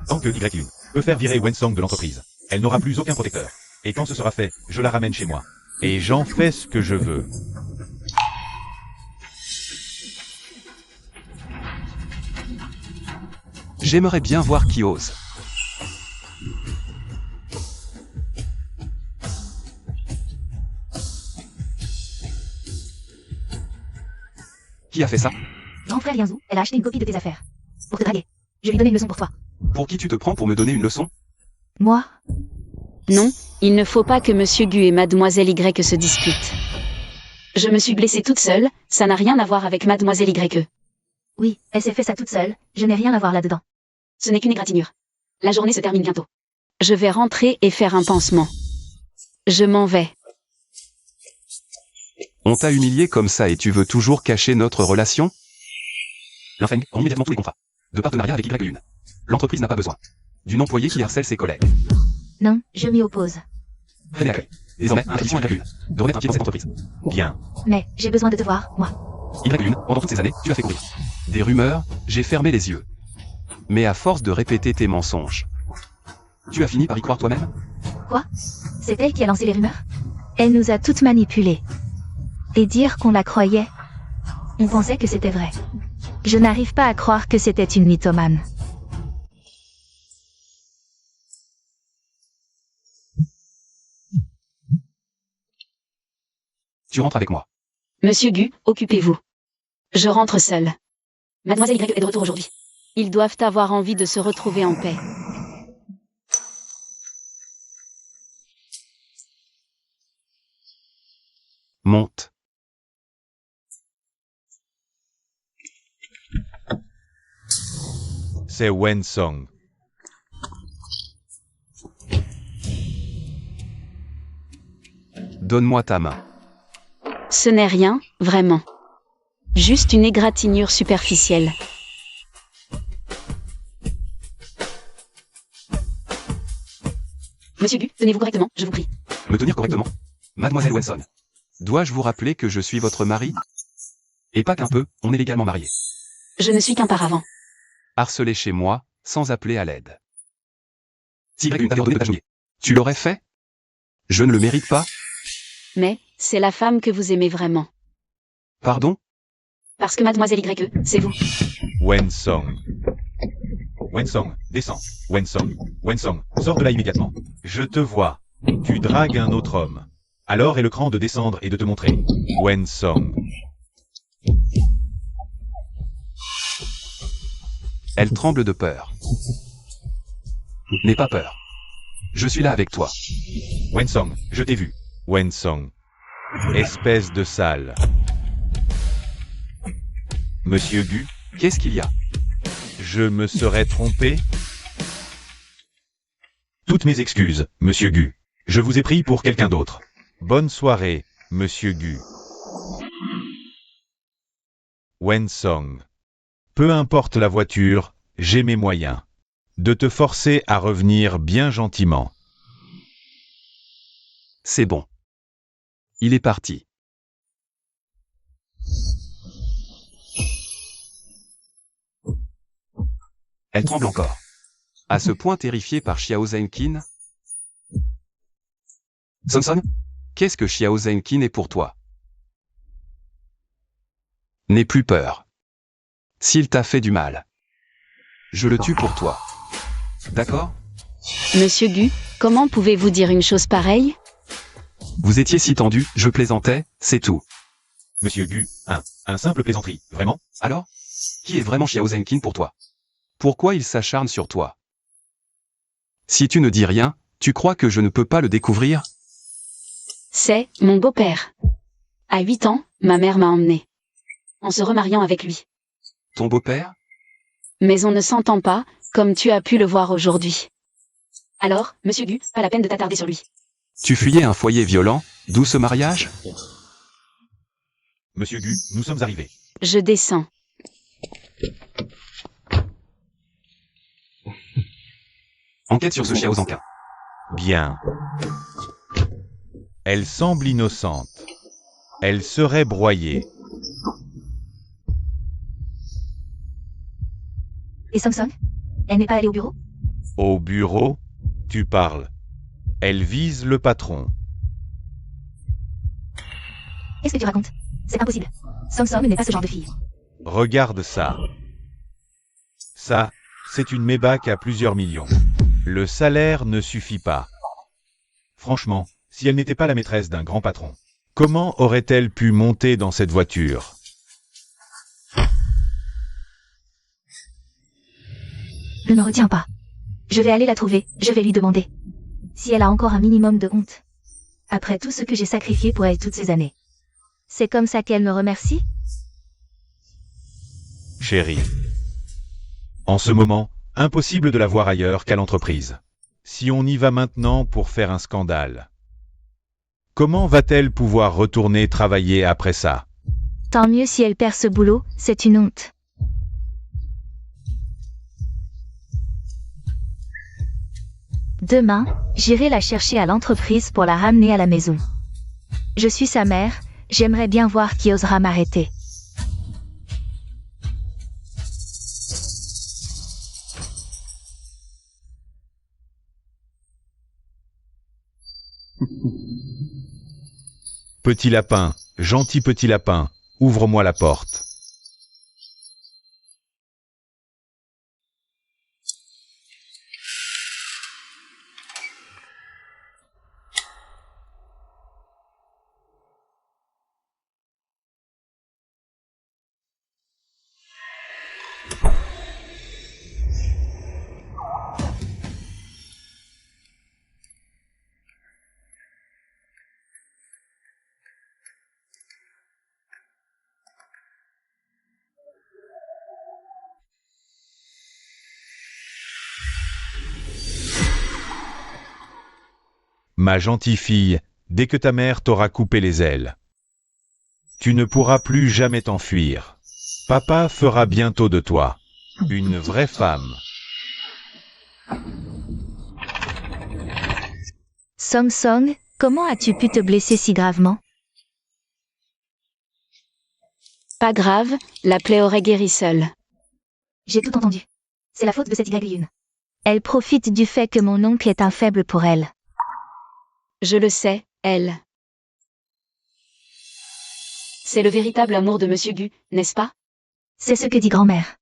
C: Tant que YU peut faire virer Wensong de l'entreprise, elle n'aura plus aucun protecteur. Et quand ce sera fait, je la ramène chez moi. Et j'en fais ce que je veux.
D: J'aimerais bien voir qui ose. Qui a fait ça?
A: Grand frère Yanzou, elle a acheté une copie de tes affaires. Pour te draguer. Je lui ai donné une leçon pour toi.
D: Pour qui tu te prends pour me donner une leçon?
A: Moi?
B: Non, il ne faut pas que Monsieur Gu et Mademoiselle Y se disputent. Je me suis blessée toute seule, ça n'a rien à voir avec Mademoiselle YE.
A: Oui, elle s'est fait ça toute seule, je n'ai rien à voir là-dedans.
B: Ce n'est qu'une égratignure. La journée se termine bientôt. Je vais rentrer et faire un pansement. Je m'en vais.
D: On t'a humilié comme ça et tu veux toujours cacher notre relation? L'infeng rend immédiatement tous les contrats de partenariat avec YE. L'entreprise n'a pas besoin d'une employée qui harcèle ses collègues.
A: Non, je m'y oppose.
D: Prenez accueil. Désormais, interdiction à YE de remettre un pied dans cette entreprise.
C: Bien.
A: Mais, j'ai besoin de te voir, moi.
D: YE, pendant toutes ces années, tu as fait courir des rumeurs, j'ai fermé les yeux. Mais à force de répéter tes mensonges, tu as fini par y croire toi-même?
A: Quoi? C'est elle qui a lancé les rumeurs? Elle nous a toutes manipulées. Et dire qu'on la croyait. On pensait que c'était vrai. Je n'arrive pas à croire que c'était une mythomane.
D: Tu rentres avec moi.
B: Monsieur Gu, occupez-vous. Je rentre seule. Mademoiselle Y est de retour aujourd'hui. Ils doivent avoir envie de se retrouver en paix.
D: Monte.
C: C'est Wensong.
D: Donne-moi ta main.
B: Ce n'est rien, vraiment. Juste une égratignure superficielle. Monsieur Gu, tenez-vous correctement, je vous prie.
D: Me tenir correctement? Mademoiselle Wenson. Dois-je vous rappeler que je suis votre mari? Et pas qu'un peu, on est légalement mariés.
B: Je ne suis qu'un paravent.
D: Harceler chez moi, sans appeler à l'aide. Si YE t'avait ordonné de t'agenouiller, tu l'aurais fait? Je ne le mérite pas?
B: Mais, c'est la femme que vous aimez vraiment.
D: Pardon?
B: Parce que Mademoiselle YE, c'est vous.
C: Wensong. Wensong, descends. Wensong. Wensong, sors de là immédiatement. Je te vois. Tu dragues un autre homme. Alors est le cran de descendre et de te montrer. Wensong.
D: Elle tremble de peur. N'aie pas peur. Je suis là avec toi.
C: Wensong, je t'ai vu. Wensong. Espèce de sale. Monsieur Gu,
D: Qu'est-ce qu'il y a?
C: je me serais trompé? Toutes mes excuses, Monsieur Gu. Je vous ai pris pour quelqu'un d'autre. Bonne soirée, Monsieur Gu. Wen Song. Peu importe la voiture, j'ai mes moyens. De te forcer à revenir bien gentiment.
D: C'est bon. Il est parti. Elle tremble encore. À ce point terrifiée par Xiao Zhenqin. Son, qu'est-ce que Xiao Zhenqin est pour toi? N'aie plus peur. S'il t'a fait du mal, je le tue pour toi. D'accord?
B: Monsieur Gu, comment pouvez-vous dire une chose pareille?
D: Vous étiez si tendu, je plaisantais, c'est tout.
C: Monsieur Gu, un simple plaisanterie, vraiment?
D: Alors? Qui est vraiment Xiao Zhenqin pour toi? Pourquoi il s'acharne sur toi? Si tu ne dis rien, tu crois que je ne peux pas le découvrir?
B: C'est mon beau-père. À 8 ans, ma mère m'a emmené. En se remariant avec lui.
D: Ton beau-père?
B: Mais on ne s'entend pas, comme tu as pu le voir aujourd'hui. Alors, monsieur Gu, pas la peine de t'attarder sur lui.
D: Tu fuyais un foyer violent, d'où ce mariage?
C: Monsieur Gu, nous sommes arrivés.
B: Je descends.
D: Enquête sur ce Xiao Zhenqin.
C: Bien. Elle semble innocente. Elle serait broyée.
A: Et Song Song? Elle n'est pas allée au bureau?
C: Au bureau, tu parles. Elle vise le patron.
A: Qu'est-ce que tu racontes? C'est impossible. Song Song n'est pas ce genre de fille.
C: Regarde ça. Ça, c'est une Maybach à plusieurs millions. Le salaire ne suffit pas. Franchement, si elle n'était pas la maîtresse d'un grand patron, comment aurait-elle pu monter dans cette voiture?
A: Ne me retiens pas. Je vais aller la trouver, je vais lui demander. Si elle a encore un minimum de honte. Après tout ce que j'ai sacrifié pour elle toutes ces années. C'est comme ça qu'elle me remercie?
C: Chérie. En ce moment, impossible de la voir ailleurs qu'à l'entreprise. Si on y va maintenant pour faire un scandale, comment va-t-elle pouvoir retourner travailler après ça?
A: Tant mieux si elle perd ce boulot, c'est une honte. Demain, j'irai la chercher à l'entreprise pour la ramener à la maison. Je suis sa mère, j'aimerais bien voir qui osera m'arrêter.
C: Petit lapin, gentil petit lapin, ouvre-moi la porte. Ma gentille fille, dès que ta mère t'aura coupé les ailes, tu ne pourras plus jamais t'enfuir. Papa fera bientôt de toi une vraie femme.
A: Song Song, comment as-tu pu te blesser si gravement?
B: Pas grave, la plaie aurait guéri seule.
A: J'ai tout entendu. C'est la faute de cette Y-Yun. Elle profite du fait que mon oncle est un faible pour elle.
B: Je le sais, elle. C'est le véritable amour de Monsieur Gu, n'est-ce pas?
A: C'est ce que dit grand-mère.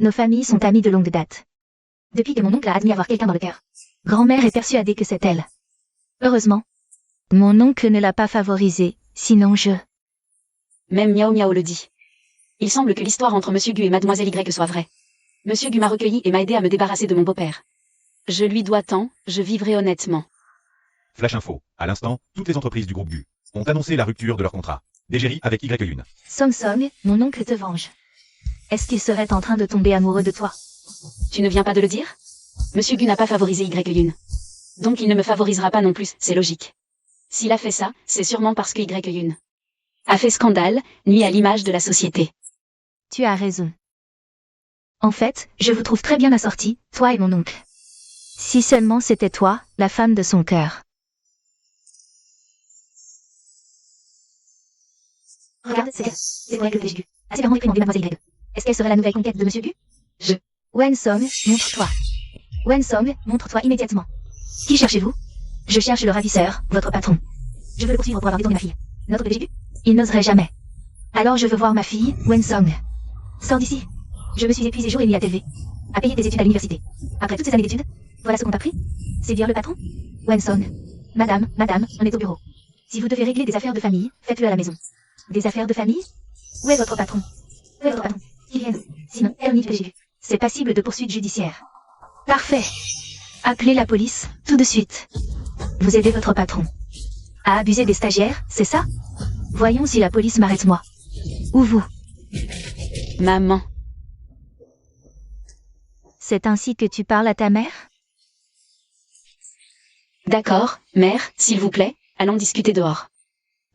A: Nos familles sont amies de longue date. Depuis que mon oncle a admis avoir quelqu'un dans le cœur. Grand-mère est persuadée que c'est elle. Heureusement. Mon oncle ne l'a pas favorisée, sinon je...
B: Même Miao Miao le dit. Il semble que l'histoire entre Monsieur Gu et Mademoiselle Y soit vraie. Monsieur Gu m'a recueilli et m'a aidé à me débarrasser de mon beau-père. Je lui dois tant, je vivrai honnêtement.
C: Flash info. À l'instant, toutes les entreprises du groupe Gu ont annoncé la rupture de leur contrat. D'égérie avec Y-Yun.
A: Song Song, mon oncle te venge. Est-ce qu'il serait en train de tomber amoureux de toi?
B: Tu ne viens pas de le dire? Monsieur Gu n'a pas favorisé Y-Yun. Donc il ne me favorisera pas non plus, c'est logique. S'il a fait ça, c'est sûrement parce que Y-Yun a fait scandale, nuit à l'image de la société.
A: Tu as raison. En fait, je vous trouve très bien assortis, toi et mon oncle. Si seulement c'était toi, la femme de son cœur. Regarde, c'est pour elle que le Gu. Assez vraiment réprimandé mademoiselle Y. Est-ce qu'elle serait la nouvelle conquête de Monsieur Gu? Wen Song, montre-toi. Wen Song, montre-toi immédiatement. Qui cherchez-vous? Je cherche le ravisseur, votre patron. Je veux le poursuivre pour avoir détourné ma fille. Notre PDG? Il n'oserait jamais. Alors je veux voir ma fille, Wen Song. Sors d'ici. Je me suis épuisé jour et nuit à t'élever. À payer tes études à l'université. Après toutes ces années d'études, voilà ce qu'on t'a pris? C'est bien le patron? Wen Song. Madame, on est au bureau. Si vous devez régler des affaires de famille, faites-le à la maison. Des affaires de famille? Où est votre patron? Où est votre patron? Qu'il vienne. Sinon, elle nie le PDG. C'est passible de poursuite judiciaire. Parfait. Appelez la police, tout de suite. Vous aidez votre patron à abuser des stagiaires, c'est ça? Voyons si la police m'arrête moi. Ou vous.
B: Maman.
A: C'est ainsi que tu parles à ta mère?
B: D'accord, mère, s'il vous plaît, allons discuter dehors.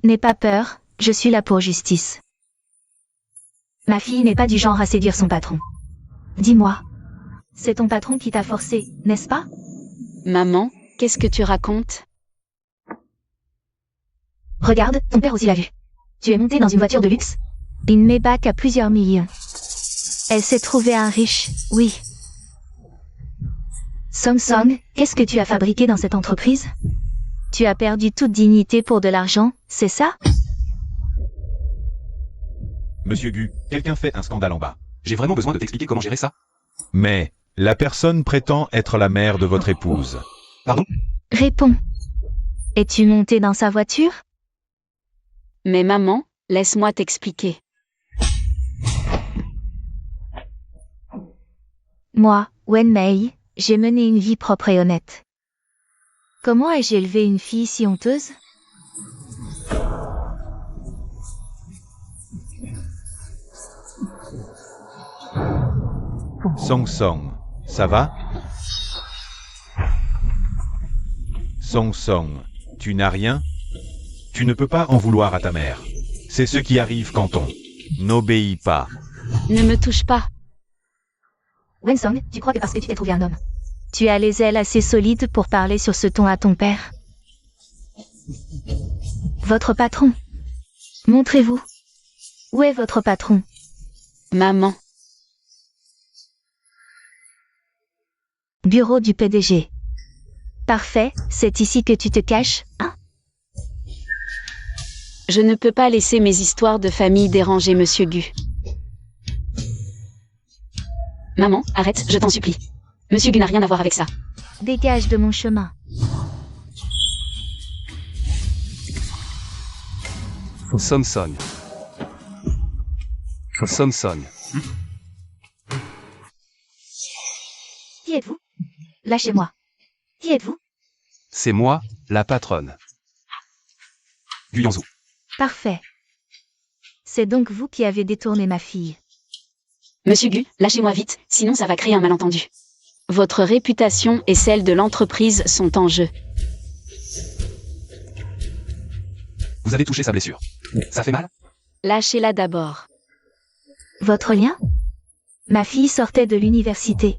A: N'aie pas peur, je suis là pour justice. Ma fille n'est pas du genre à séduire son patron. Dis-moi. C'est ton patron qui t'a forcé, n'est-ce pas?
B: Maman, qu'est-ce que tu racontes?
A: Regarde, ton père aussi l'a vu. Tu es monté dans une voiture de luxe? Une Maybach à plusieurs millions. Elle s'est trouvée un riche, oui. Song, qu'est-ce que tu as fabriqué dans cette entreprise? Tu as perdu toute dignité pour de l'argent, c'est ça?
C: Monsieur Gu, quelqu'un fait un scandale en bas.
D: J'ai vraiment besoin de t'expliquer comment gérer ça?
C: Mais, la personne prétend être la mère de votre épouse.
D: Pardon?
A: Réponds. Es-tu monté dans sa voiture?
B: Mais maman, laisse-moi t'expliquer.
A: Moi, Wen Mei, j'ai mené une vie propre et honnête. Comment ai-je élevé une fille si honteuse?
C: Song, ça va? Song, tu n'as rien? Tu ne peux pas en vouloir à ta mère. C'est ce qui arrive quand on n'obéit pas.
B: Ne me touche pas.
A: Wen Song, tu crois que parce que tu t'es trouvé un homme, tu as les ailes assez solides pour parler sur ce ton à ton père? Votre patron. Montrez-vous. Où est votre patron?
B: Maman.
A: Bureau du PDG. Parfait, c'est ici que tu te caches, hein?
B: Je ne peux pas laisser mes histoires de famille déranger Monsieur Gu. Maman, arrête, je t'en supplie. Monsieur Gu n'a rien à voir avec ça.
A: Dégage de mon chemin.
D: Samson.
A: Qui êtes-vous? Lâchez-moi. Qui êtes-vous?
D: C'est moi, la patronne. Gu Yanzhou.
A: Parfait. C'est donc vous qui avez détourné ma fille.
B: Monsieur Gu, lâchez-moi vite, sinon ça va créer un malentendu. Votre réputation et celle de l'entreprise sont en jeu.
D: Vous avez touché sa blessure. Ça fait mal?
B: Lâchez-la d'abord.
A: Votre lien? Ma fille sortait de l'université.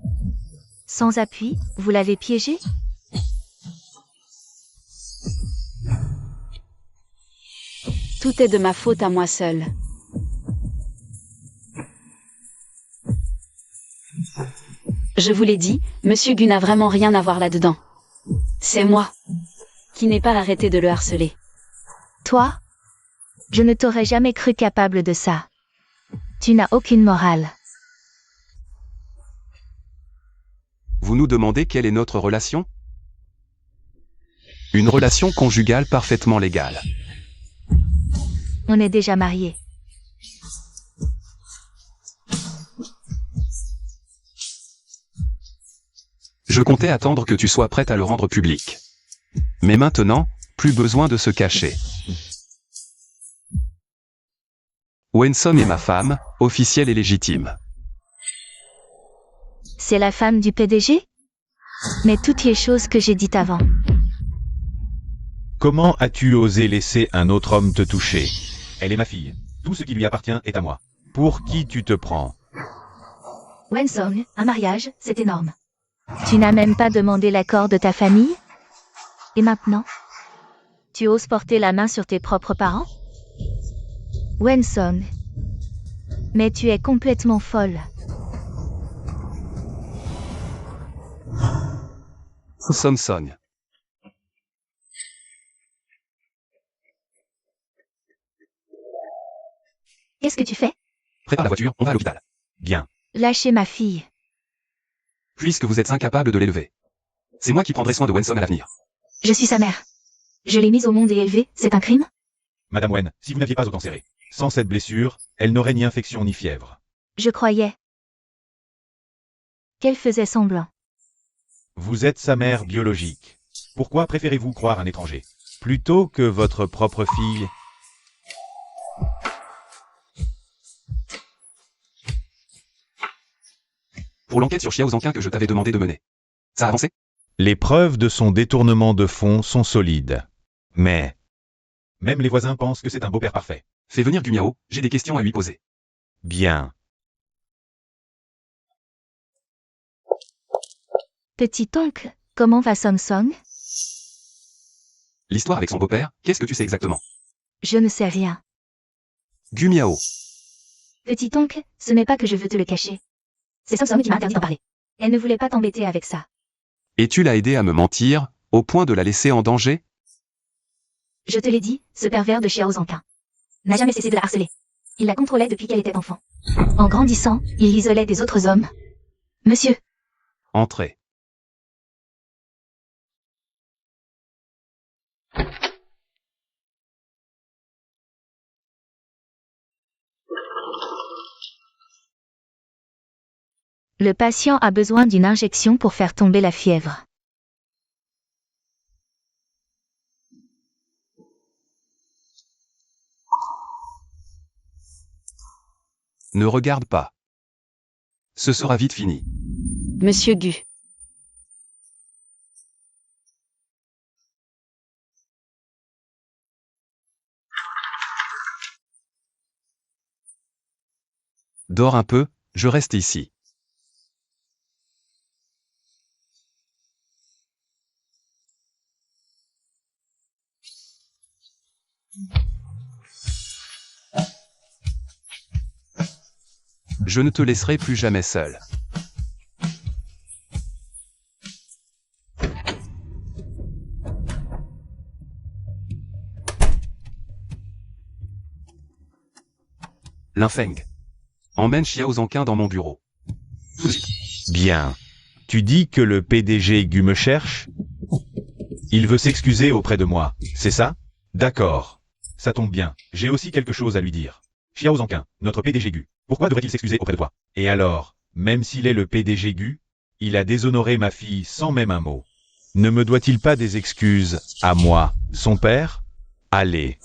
A: Sans appui, vous l'avez piégée?
B: Tout est de ma faute à moi seule. Je vous l'ai dit, Monsieur Gu n'a vraiment rien à voir là-dedans. C'est moi qui n'ai pas arrêté de le harceler.
A: Toi? Je ne t'aurais jamais cru capable de ça. Tu n'as aucune morale.
D: Vous nous demandez quelle est notre relation? Une relation conjugale parfaitement légale.
A: On est déjà mariés.
D: Je comptais attendre que tu sois prête à le rendre public. Mais maintenant, plus besoin de se cacher. Wensom est ma femme, officielle et légitime.
A: C'est la femme du PDG? Mais toutes les choses que j'ai dites avant.
C: Comment as-tu osé laisser un autre homme te toucher? Elle est ma fille. Tout ce qui lui appartient est à moi. Pour qui tu te prends?
A: Wensom, un mariage, c'est énorme. Tu n'as même pas demandé l'accord de ta famille? Et maintenant? Tu oses porter la main sur tes propres parents? Wensom. Mais tu es complètement folle.
D: Samson.
A: Qu'est-ce que tu fais?
D: Prépare la voiture, on va à l'hôpital.
C: Bien.
A: Lâchez ma fille.
D: Puisque vous êtes incapable de l'élever. C'est moi qui prendrai soin de Wensom à l'avenir.
A: Je suis sa mère. Je l'ai mise au monde et élevée, c'est un crime?
C: Madame Wen, si vous n'aviez pas autant serré. Sans cette blessure, elle n'aurait ni infection ni fièvre.
A: Je croyais qu'elle faisait semblant.
C: Vous êtes sa mère biologique. Pourquoi préférez-vous croire un étranger plutôt que votre propre fille?
D: Pour l'enquête sur Xiao Zhanqin que je t'avais demandé de mener. Ça a avancé?
C: Les preuves de son détournement de fonds sont solides. Mais même les voisins pensent que c'est un beau-père parfait.
D: Fais venir Gu Miao, j'ai des questions à lui poser.
C: Bien.
A: Petit oncle, comment va Samson?
D: L'histoire avec son beau-père, qu'est-ce que tu sais exactement?
A: Je ne sais rien.
D: Gu Miao.
A: Petit oncle, ce n'est pas que je veux te le cacher. C'est Samson qui m'a interdit d'en parler. Elle ne voulait pas t'embêter avec ça.
D: Et tu l'as aidé à me mentir, au point de la laisser en danger?
A: Je te l'ai dit, ce pervers de Xiao Zhanqin n'a jamais cessé de la harceler. Il la contrôlait depuis qu'elle était enfant. En grandissant, il l'isolait des autres hommes. Monsieur,
D: Entrez.
A: le patient a besoin d'une injection pour faire tomber la fièvre.
D: Ne regarde pas. Ce sera vite fini.
B: Monsieur Gu.
D: Dors un peu, je reste ici. Je ne te laisserai plus jamais seul. Linfeng. Emmène Xiao Zhanqin dans mon bureau.
C: Bien. Tu dis que le PDG Gu me cherche? Il veut s'excuser auprès de moi, c'est ça? D'accord. Ça tombe bien, j'ai aussi quelque chose à lui dire. Xiao Zhanqin, notre PDG Gu, pourquoi devrait-il s'excuser auprès de toi? Et alors, même s'il est le PDG Gu, il a déshonoré ma fille sans même un mot. Ne me doit-il pas des excuses à moi, son père? Allez.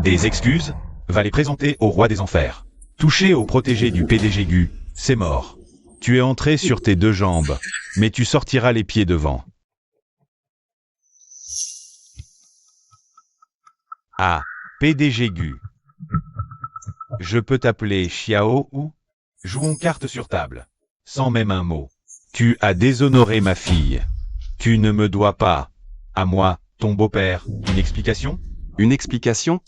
C: Des excuses? Va les présenter au roi des enfers. Toucher au protégé du PDG Gu, c'est mort. Tu es entré sur tes deux jambes, mais tu sortiras les pieds devant. Ah, PDG Gu. Je peux t'appeler Xiao ou? Jouons carte sur table. Sans même un mot. Tu as déshonoré ma fille. Tu ne me dois pas, à moi, ton beau-père, une explication?
D: Une explication?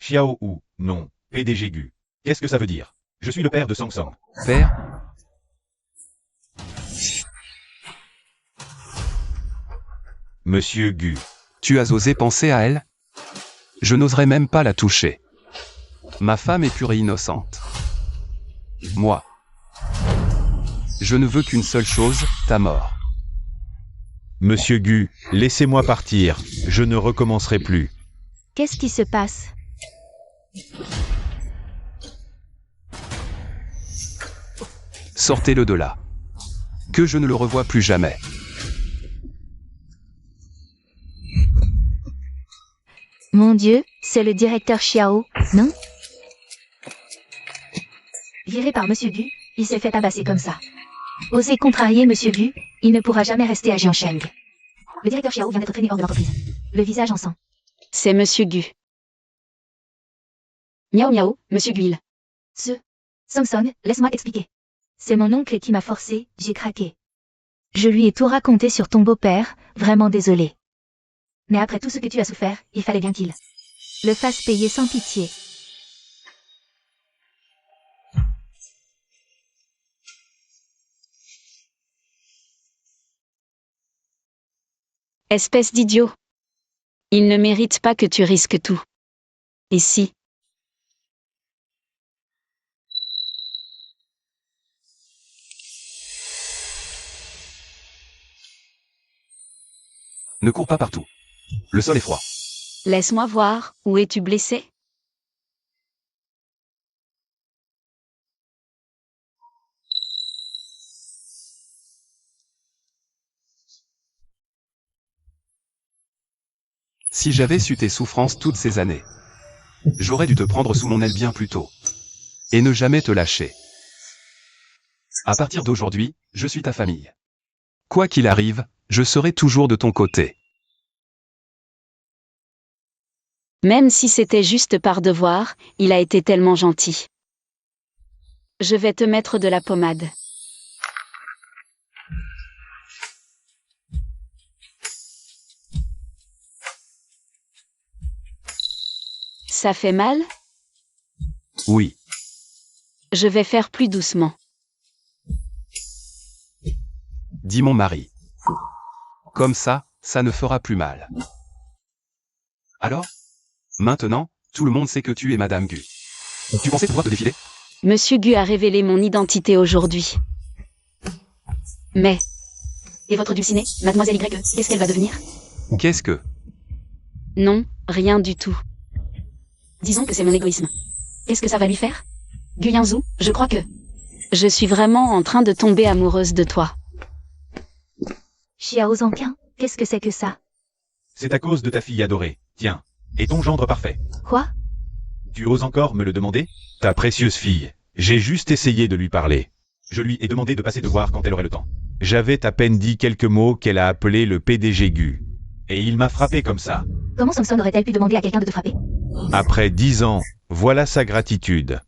C: Xiao ou, non, PDG Gu. Qu'est-ce que ça veut dire? Je suis le père de Samson.
D: Père?
C: Monsieur Gu.
D: Tu as osé penser à elle? Je n'oserais même pas la toucher. Ma femme est pure et innocente. Moi. Je ne veux qu'une seule chose, ta mort.
C: Monsieur Gu, laissez-moi partir, je ne recommencerai plus.
A: Qu'est-ce qui se passe?
D: Sortez-le de là. Que je ne le revoie plus jamais.
A: Mon Dieu, c'est le directeur Xiao, non? Viré par Monsieur Gu, il s'est fait tabasser comme ça. Osez contrarier Monsieur Gu, il ne pourra jamais rester à Jiansheng. Le directeur Xiao vient d'être traîné hors de l'entreprise. Le visage en sang.
B: C'est Monsieur Gu. Miaou miaou, Monsieur Guil.
A: Song Song, laisse-moi t'expliquer. C'est mon oncle qui m'a forcé, j'ai craqué. Je lui ai tout raconté sur ton beau-père, vraiment désolé. Mais après tout ce que tu as souffert, il fallait bien qu'il le fasse payer sans pitié.
B: Espèce d'idiot. Il ne mérite pas que tu risques tout. Et si?
D: Ne cours pas partout. Le sol est froid.
B: Laisse-moi voir, où es-tu blessé?
D: Si j'avais su tes souffrances toutes ces années, j'aurais dû te prendre sous mon aile bien plus tôt. Et ne jamais te lâcher. À partir d'aujourd'hui, je suis ta famille. Quoi qu'il arrive, je serai toujours de ton côté.
B: Même si c'était juste par devoir, il a été tellement gentil. Je vais te mettre de la pommade. Ça fait mal?
D: Oui.
B: Je vais faire plus doucement.
D: Dit mon mari. Comme ça ne fera plus mal. Alors? Maintenant, tout le monde sait que tu es Madame Gu. Tu pensais pouvoir te défiler?
B: Monsieur Gu a révélé mon identité aujourd'hui. Mais...
A: Et votre dulcinée, Mademoiselle Y, qu'est-ce qu'elle va devenir?
D: Qu'est-ce que?
B: non, rien du tout.
A: Disons que c'est mon égoïsme. Qu'est-ce que ça va lui faire? Gu Yanzhou, je crois que...
B: Je suis vraiment en train de tomber amoureuse de toi.
A: Xiao Zhangqian, qu'est-ce que c'est que ça?
C: C'est à cause de ta fille adorée, tiens, et ton gendre parfait.
A: Quoi?
C: Tu oses encore me le demander? Ta précieuse fille. J'ai juste essayé de lui parler. Je lui ai demandé de passer te voir quand elle aurait le temps. J'avais à peine dit quelques mots qu'elle a appelé le PDG Gu. Et il m'a frappé comme ça.
A: Comment Samson aurait-elle pu demander à quelqu'un de te frapper?
C: Après 10 ans, voilà sa gratitude.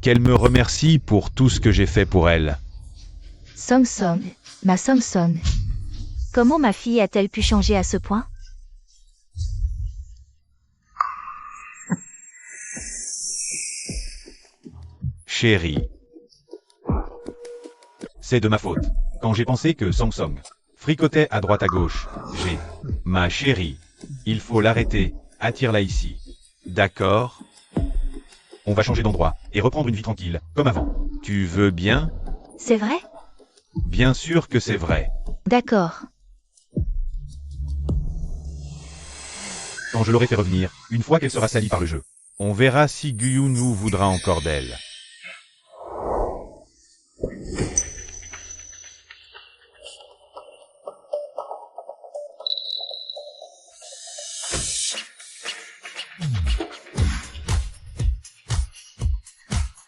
C: Qu'elle me remercie pour tout ce que j'ai fait pour elle.
A: Samson, ma Samson. Comment ma fille a-t-elle pu changer à ce point?
C: Chérie. C'est de ma faute. Quand j'ai pensé que Samsung fricotait à droite à gauche, j'ai... Ma chérie, il faut l'arrêter, attire-la ici. D'accord? On va changer d'endroit, et reprendre une vie tranquille, comme avant. Tu veux bien?
A: C'est vrai?
C: Bien sûr que c'est vrai.
A: D'accord.
C: Quand je l'aurai fait revenir, une fois qu'elle sera salie par le jeu, on verra si Guyunu voudra encore d'elle.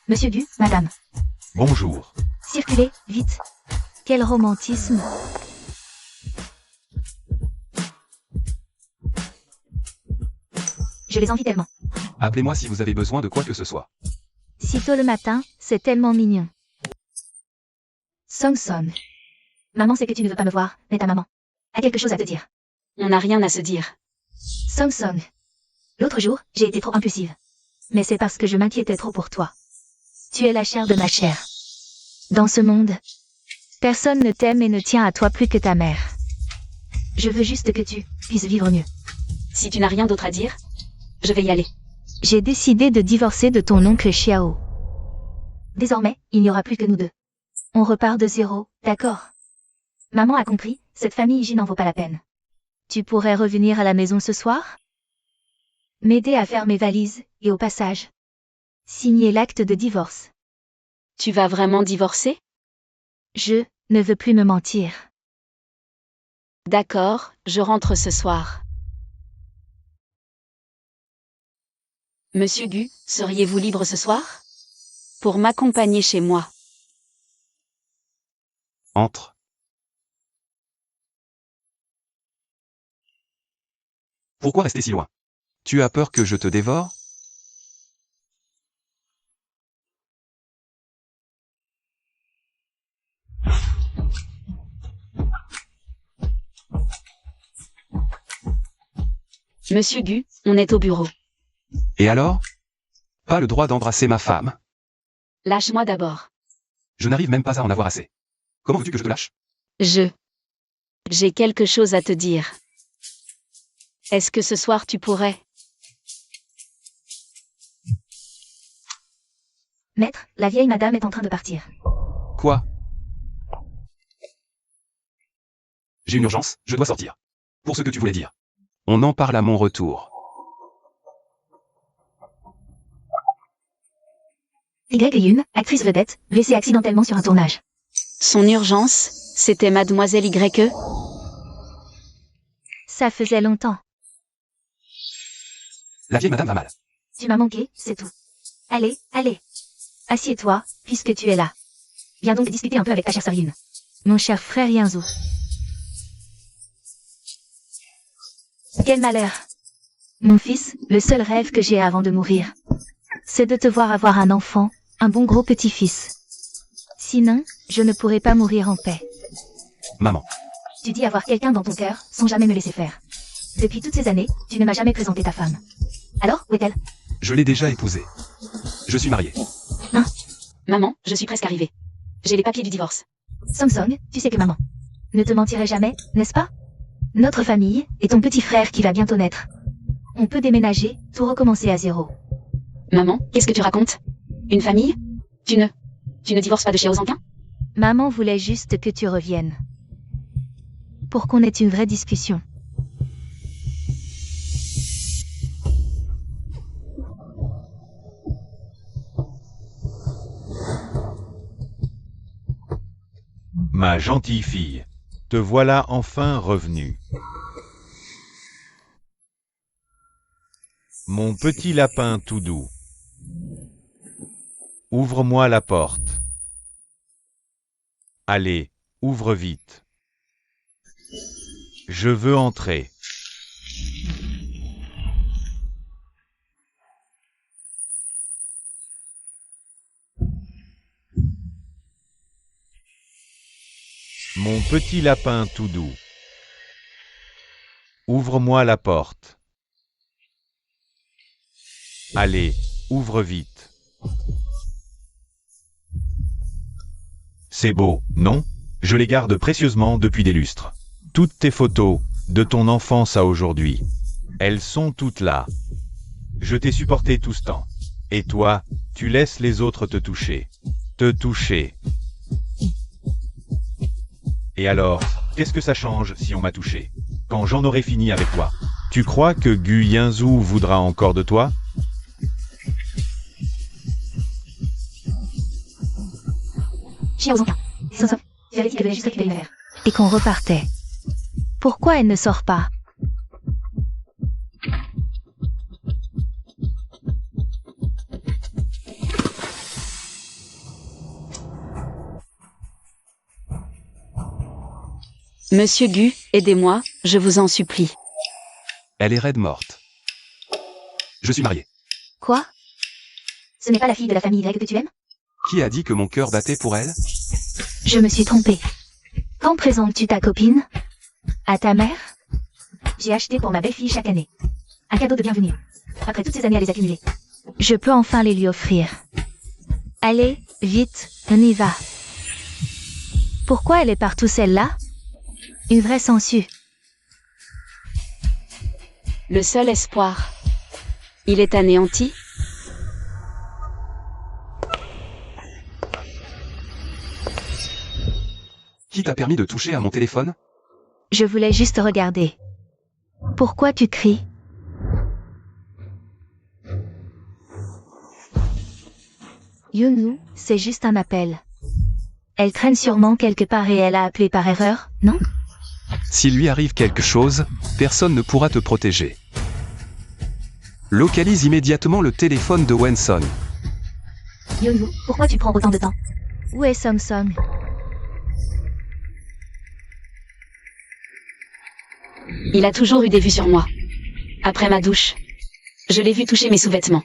A: Monsieur Gu, madame.
C: Bonjour.
A: Circulez, vite. Quel romantisme. Je les envie tellement.
D: Appelez-moi si vous avez besoin de quoi que ce soit.
A: Si tôt le matin, c'est tellement mignon. Samson. Maman sait que tu ne veux pas me voir, mais ta maman a quelque chose à te dire.
B: On n'a rien à se dire.
A: Samson. L'autre jour, j'ai été trop impulsive. Mais c'est parce que je m'inquiétais trop pour toi. Tu es la chair de ma chair. Dans ce monde, personne ne t'aime et ne tient à toi plus que ta mère. Je veux juste que tu puisses vivre mieux.
B: Si tu n'as rien d'autre à dire, je vais y aller.
A: J'ai décidé de divorcer de ton oncle Xiao. Désormais, il n'y aura plus que nous deux. On repart de zéro, d'accord? Maman a compris, cette famille J n'en vaut pas la peine. Tu pourrais revenir à la maison ce soir? M'aider à faire mes valises, et au passage, signer l'acte de divorce.
B: Tu vas vraiment divorcer?
A: Je ne veux plus me mentir.
B: D'accord, je rentre ce soir. Monsieur Gu, seriez-vous libre ce soir? Pour m'accompagner chez moi.
D: Entre. Pourquoi rester si loin? Tu as peur que je te dévore?
B: Monsieur Gu, on est au bureau.
D: Et alors? Pas le droit d'embrasser ma femme.
B: Lâche-moi d'abord.
D: Je n'arrive même pas à en avoir assez. Comment veux-tu que je te lâche?
B: J'ai quelque chose à te dire. Est-ce que ce soir tu pourrais?
A: Maître, la vieille madame est en train de partir.
D: Quoi? J'ai une urgence, je dois sortir. Pour ce que tu voulais dire. On en parle à mon retour.
A: Y-Yun, actrice vedette, blessée accidentellement sur un tournage.
B: Son urgence, c'était Mademoiselle Y.
A: Ça faisait longtemps.
D: La vieille madame va mal.
A: Tu m'as manqué, c'est tout. Allez, allez. Assieds-toi, puisque tu es là. Viens donc discuter un peu avec ta chère sœur Yun. Mon cher frère Yinzu. Quel malheur. Mon fils, le seul rêve que j'ai avant de mourir, c'est de te voir avoir un enfant, un bon gros petit-fils. Sinon, je ne pourrai pas mourir en paix.
D: Maman.
A: Tu dis avoir quelqu'un dans ton cœur, sans jamais me laisser faire. Depuis toutes ces années, tu ne m'as jamais présenté ta femme. Alors, où est-elle?
D: Je l'ai déjà épousée. Je suis marié.
B: Maman, je suis presque arrivée. J'ai les papiers du divorce.
A: Samsung, tu sais que maman ne te mentirait jamais, n'est-ce pas? Notre famille, et ton petit frère qui va bientôt naître. On peut déménager, tout recommencer à zéro.
B: Maman, qu'est-ce que tu racontes? Une famille? Tu ne divorces pas de Xiao Zhangquin?
A: Maman voulait juste que tu reviennes. Pour qu'on ait une vraie discussion.
C: Ma gentille fille, te voilà enfin revenue. Mon petit lapin tout doux. Ouvre-moi la porte. Allez, ouvre vite. Je veux entrer. Mon petit lapin tout doux. Ouvre-moi la porte. Allez, ouvre vite. C'est beau, non? Je les garde précieusement depuis des lustres. Toutes tes photos, de ton enfance à aujourd'hui. Elles sont toutes là. Je t'ai supporté tout ce temps. Et toi, tu laisses les autres te toucher. Te toucher. Et alors, qu'est-ce que ça change si on m'a touché? Quand j'en aurai fini avec toi. Tu crois que Gu Yinzu voudra encore de toi?
A: Xiao Zhangquin. Samsung, tu avais dit qu'elle venait juste récupérer une affaire. Et qu'on repartait. Pourquoi elle ne sort pas?
B: Monsieur Gu, aidez-moi, je vous en supplie.
D: Elle est raide morte. Je suis marié.
A: Quoi? Ce n'est pas la fille de la famille Y que tu aimes?
D: Qui a dit que mon cœur battait pour elle?
A: Je me suis trompée. Quand présentes-tu ta copine? À ta mère? J'ai acheté pour ma belle-fille chaque année. Un cadeau de bienvenue. Après toutes ces années à les accumuler. Je peux enfin les lui offrir. Allez, vite, on y va. Pourquoi elle est partout celle-là? Une vraie sangsue.
B: Le seul espoir. Il est anéanti?
D: Qui t'a permis de toucher à mon téléphone?
A: Je voulais juste regarder. Pourquoi tu cries? Yoonu, c'est juste un appel. Elle traîne sûrement quelque part et elle a appelé par erreur, non?
D: S'il lui arrive quelque chose, personne ne pourra te protéger. Localise immédiatement le téléphone de Wenson.
A: Yoonu, pourquoi tu prends autant de temps? Où est Song Song?
B: Il a toujours eu des vues sur moi. Après ma douche, je l'ai vu toucher mes sous-vêtements.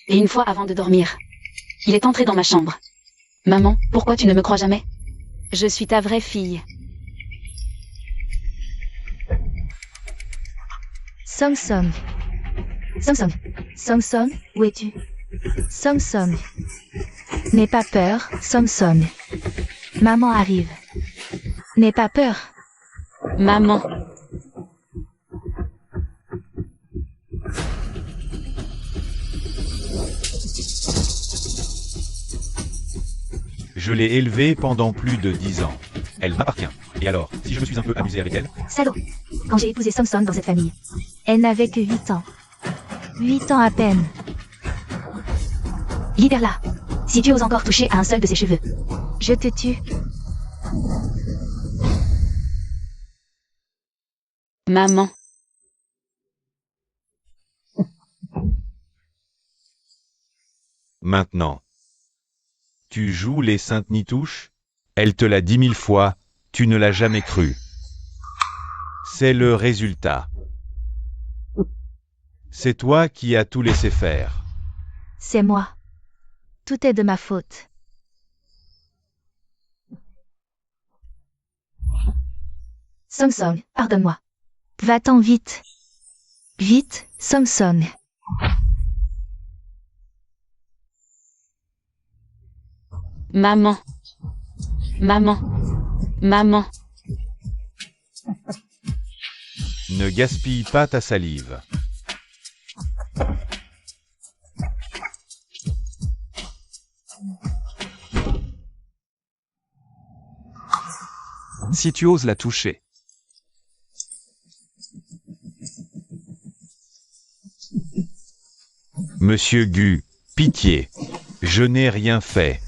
B: Et une fois avant de dormir, il est entré dans ma chambre. Maman, pourquoi tu ne me crois jamais? Je suis ta vraie fille.
A: Song Song. Song Song. Song Song, où es-tu? Song Song. N'aie pas peur, Song Song. Maman arrive. N'aie pas peur.
B: Maman.
C: Je l'ai élevée pendant plus de 10 ans. Elle m'appartient. Et alors, si je me suis un peu amusé avec elle?
A: Salaud. Quand j'ai épousé Song Song dans cette famille, elle n'avait que 8 ans. 8 ans à peine. Libère-la. Si tu oses encore toucher à un seul de ses cheveux, je te tue.
B: Maman.
C: Maintenant. Tu joues les Saintes Nitouches? Elle te l'a dit 1000 fois, tu ne l'as jamais cru. C'est le résultat. C'est toi qui as tout laissé faire.
A: C'est moi. Tout est de ma faute. Song Song, pardonne-moi. Va-t'en vite. Vite, Song Song.
B: Maman. Maman. Maman.
C: Ne gaspille pas ta salive.
D: Si tu oses la toucher.
C: Monsieur Gu, pitié. Je n'ai rien fait.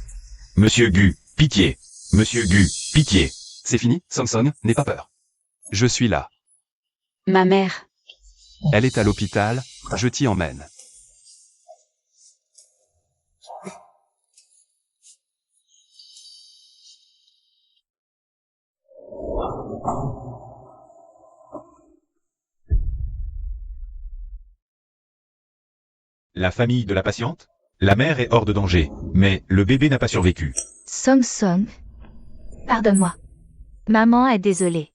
C: Monsieur Gu, pitié. Monsieur Gu, pitié.
D: C'est fini, Song Song, n'aie pas peur. Je suis là.
B: Ma mère.
D: Elle est à l'hôpital, je t'y emmène.
C: La famille de la patiente? La mère est hors de danger, mais le bébé n'a pas survécu.
A: Song Song. Pardonne-moi. Maman est désolée.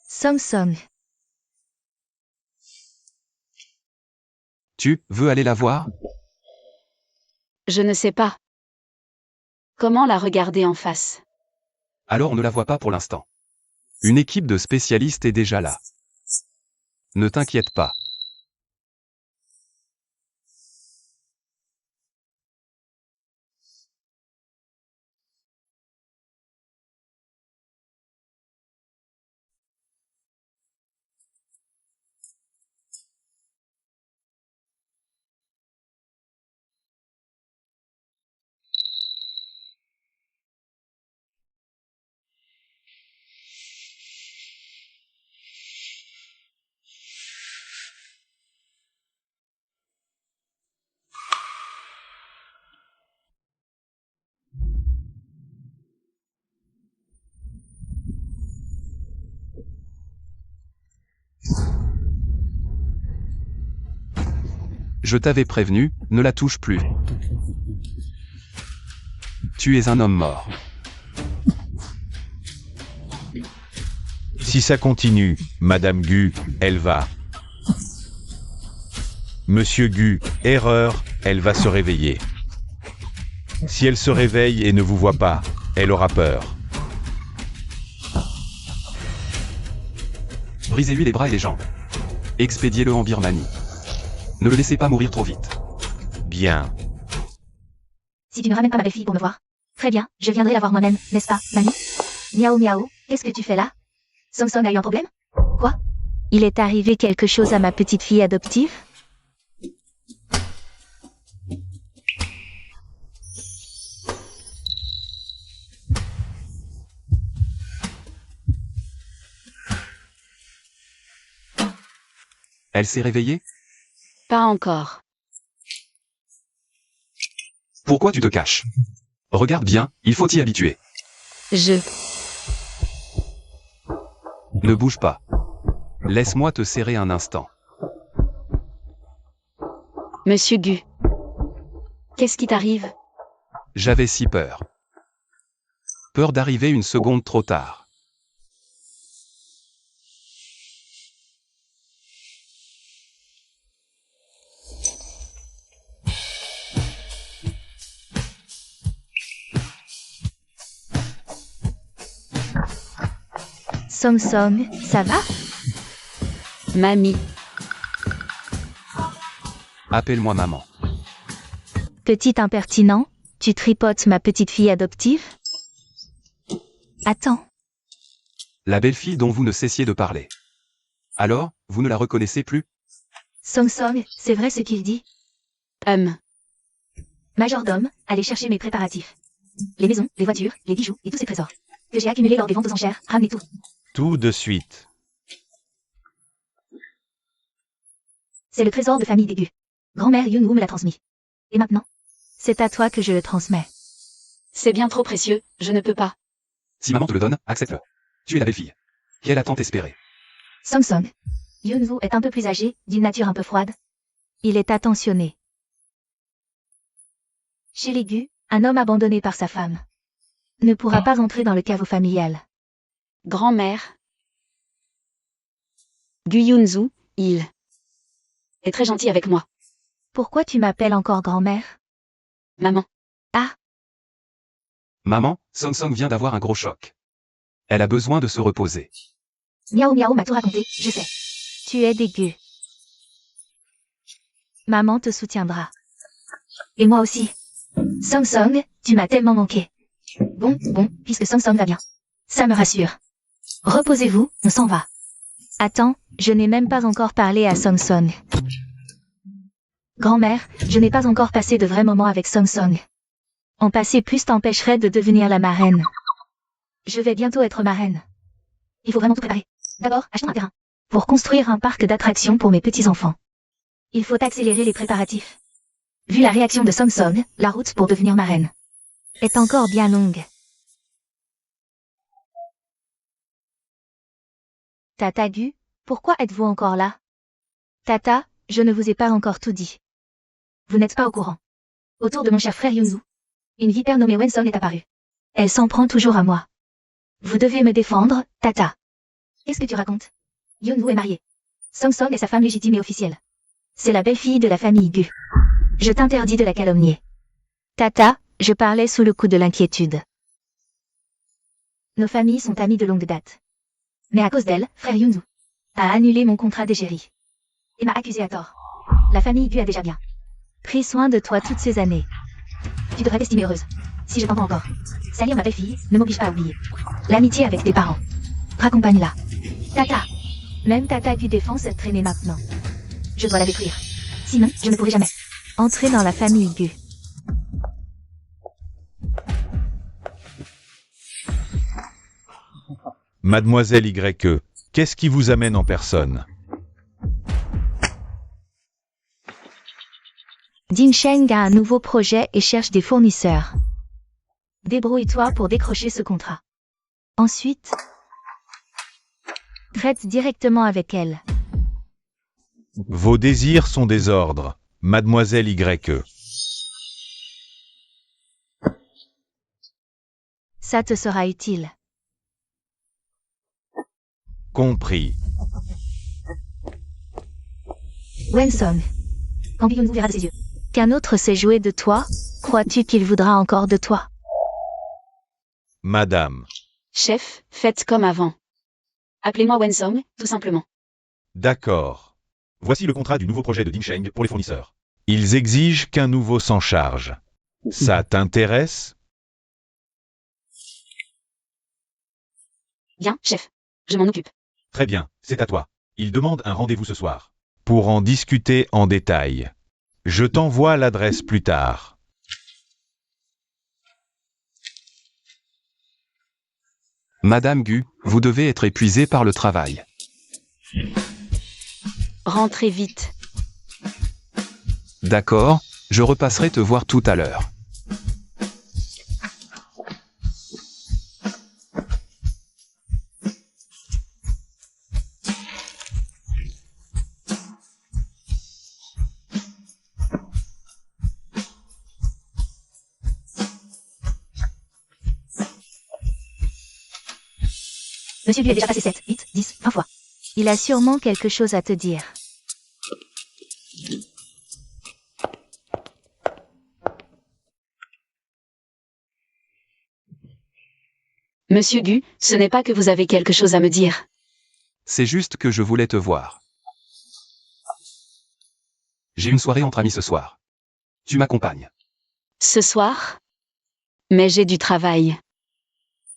A: Song Song.
D: Tu veux aller la voir?
B: Je ne sais pas. Comment la regarder en face?
D: Alors on ne la voit pas pour l'instant. Une équipe de spécialistes est déjà là. Ne t'inquiète pas. Je t'avais prévenu, ne la touche plus. Tu es un homme mort.
C: Si ça continue, Madame Gu, elle va. Monsieur Gu, erreur, elle va se réveiller. Si elle se réveille et ne vous voit pas, elle aura peur.
D: Brisez-lui les bras et les jambes. Expédiez-le en Birmanie. Ne le laissez pas mourir trop vite.
C: Bien.
A: Si tu ne ramènes pas ma belle-fille pour me voir. Très bien, je viendrai la voir moi-même, n'est-ce pas, mamie? Miaou miaou, qu'est-ce que tu fais là? Song Song a eu un problème? Quoi? Il est arrivé quelque chose à ma petite fille adoptive?
D: Elle s'est réveillée?
B: Pas encore.
D: Pourquoi tu te caches? Regarde bien, il faut t'y habituer.
B: Je...
D: Ne bouge pas. Laisse-moi te serrer un instant.
B: Monsieur Gu. Qu'est-ce qui t'arrive?
D: J'avais si peur. Peur d'arriver une seconde trop tard.
A: Song Song, ça va?
B: Mamie.
D: Appelle-moi maman.
A: Petit impertinent, tu tripotes ma petite fille adoptive? Attends,
D: La belle-fille dont vous ne cessiez de parler. Alors, vous ne la reconnaissez plus?
A: Song Song, c'est vrai ce qu'il dit? Majordome, allez chercher mes préparatifs. Les maisons, les voitures, les bijoux et tous ces trésors. Que j'ai accumulés lors des ventes aux enchères, ramenez tout.
C: Tout de suite.
A: C'est le trésor de famille des Gu. Grand-mère Yunwoo me l'a transmis. Et maintenant? C'est à toi que je le transmets.
B: C'est bien trop précieux, je ne peux pas.
D: Si maman te le donne, accepte-le. Tu es la belle-fille. Qu'elle a tant espéré.
A: Song Song. Yunwoo est un peu plus âgé, d'une nature un peu froide. Il est attentionné. Chez les Gu, un homme abandonné par sa femme ne pourra pas entrer dans le caveau familial.
B: Grand-mère. Gu Yunzu, il est très gentil avec moi.
A: Pourquoi tu m'appelles encore grand-mère?
B: Maman.
D: Maman, Song Song vient d'avoir un gros choc. Elle a besoin de se reposer.
A: Miao Miao m'a tout raconté, je sais. Tu es dégueu. Maman te soutiendra. Et moi aussi. Song Song, tu m'as tellement manqué. Bon, puisque Song Song va bien. Ça me rassure. Reposez-vous, on s'en va. Attends, je n'ai même pas encore parlé à Song Song. Grand-mère, je n'ai pas encore passé de vrais moments avec Song Song. En passer plus t'empêcherait de devenir la marraine. Je vais bientôt être marraine. Il faut vraiment tout préparer. D'abord, achetons un terrain. Pour construire un parc d'attractions pour mes petits-enfants. Il faut accélérer les préparatifs. Vu la réaction de Song Song, la route pour devenir marraine est encore bien longue. Tata Gu, pourquoi êtes-vous encore là? Tata, je ne vous ai pas encore tout dit. Vous n'êtes pas au courant. Autour de mon cher frère Yunzu, une vipère nommée Wenson est apparue. Elle s'en prend toujours à moi. Vous devez me défendre, Tata. Qu'est-ce que tu racontes? Yunzu est marié. Song Song est sa femme légitime et officielle. C'est la belle-fille de la famille Gu. Je t'interdis de la calomnier. Tata, je parlais sous le coup de l'inquiétude. Nos familles sont amies de longue date. Mais à cause d'elle, frère Yunzu a annulé mon contrat d'égérie. Et m'a accusé à tort. La famille Gu a déjà bien pris soin de toi toutes ces années. Tu devrais t'estimer heureuse. Si je t'entends encore salir ma belle-fille, ne m'oblige pas à oublier l'amitié avec tes parents. Raccompagne-la. Tata. Même Tata Gu défend cette traînée maintenant. Je dois la détruire. Sinon, je ne pourrai jamais entrer dans la famille Gu.
C: Mademoiselle YE, qu'est-ce qui vous amène en personne?
A: Dinsheng a un nouveau projet et cherche des fournisseurs. Débrouille-toi pour décrocher ce contrat. Ensuite, traite directement avec elle.
C: Vos désirs sont des ordres, Mademoiselle YE.
A: Ça te sera utile.
C: Compris.
A: Wenson. Quand Yunzu verra de ses yeux qu'un autre s'est joué de toi, crois-tu qu'il voudra encore de toi?
C: Madame.
B: Chef, faites comme avant. Appelez-moi Wensong, tout simplement.
C: D'accord.
E: Voici le contrat du nouveau projet de Dinsheng pour les fournisseurs.
C: Ils exigent qu'un nouveau s'en charge. Ça t'intéresse?
B: Bien, chef. Je m'en occupe.
E: Très bien, c'est à toi. Il demande un rendez-vous ce soir.
C: Pour en discuter en détail. Je t'envoie l'adresse plus tard.
D: Madame Gu, vous devez être épuisée par le travail.
B: Rentrez vite.
D: D'accord, je repasserai te voir tout à l'heure.
A: Monsieur Gu est déjà passé 7, 8, 10, 20 fois. Il a sûrement quelque chose à te dire.
B: Monsieur Gu, ce n'est pas que vous avez quelque chose à me dire.
D: C'est juste que je voulais te voir. J'ai une soirée entre amis ce soir. Tu m'accompagnes.
B: Ce soir? Mais j'ai du travail.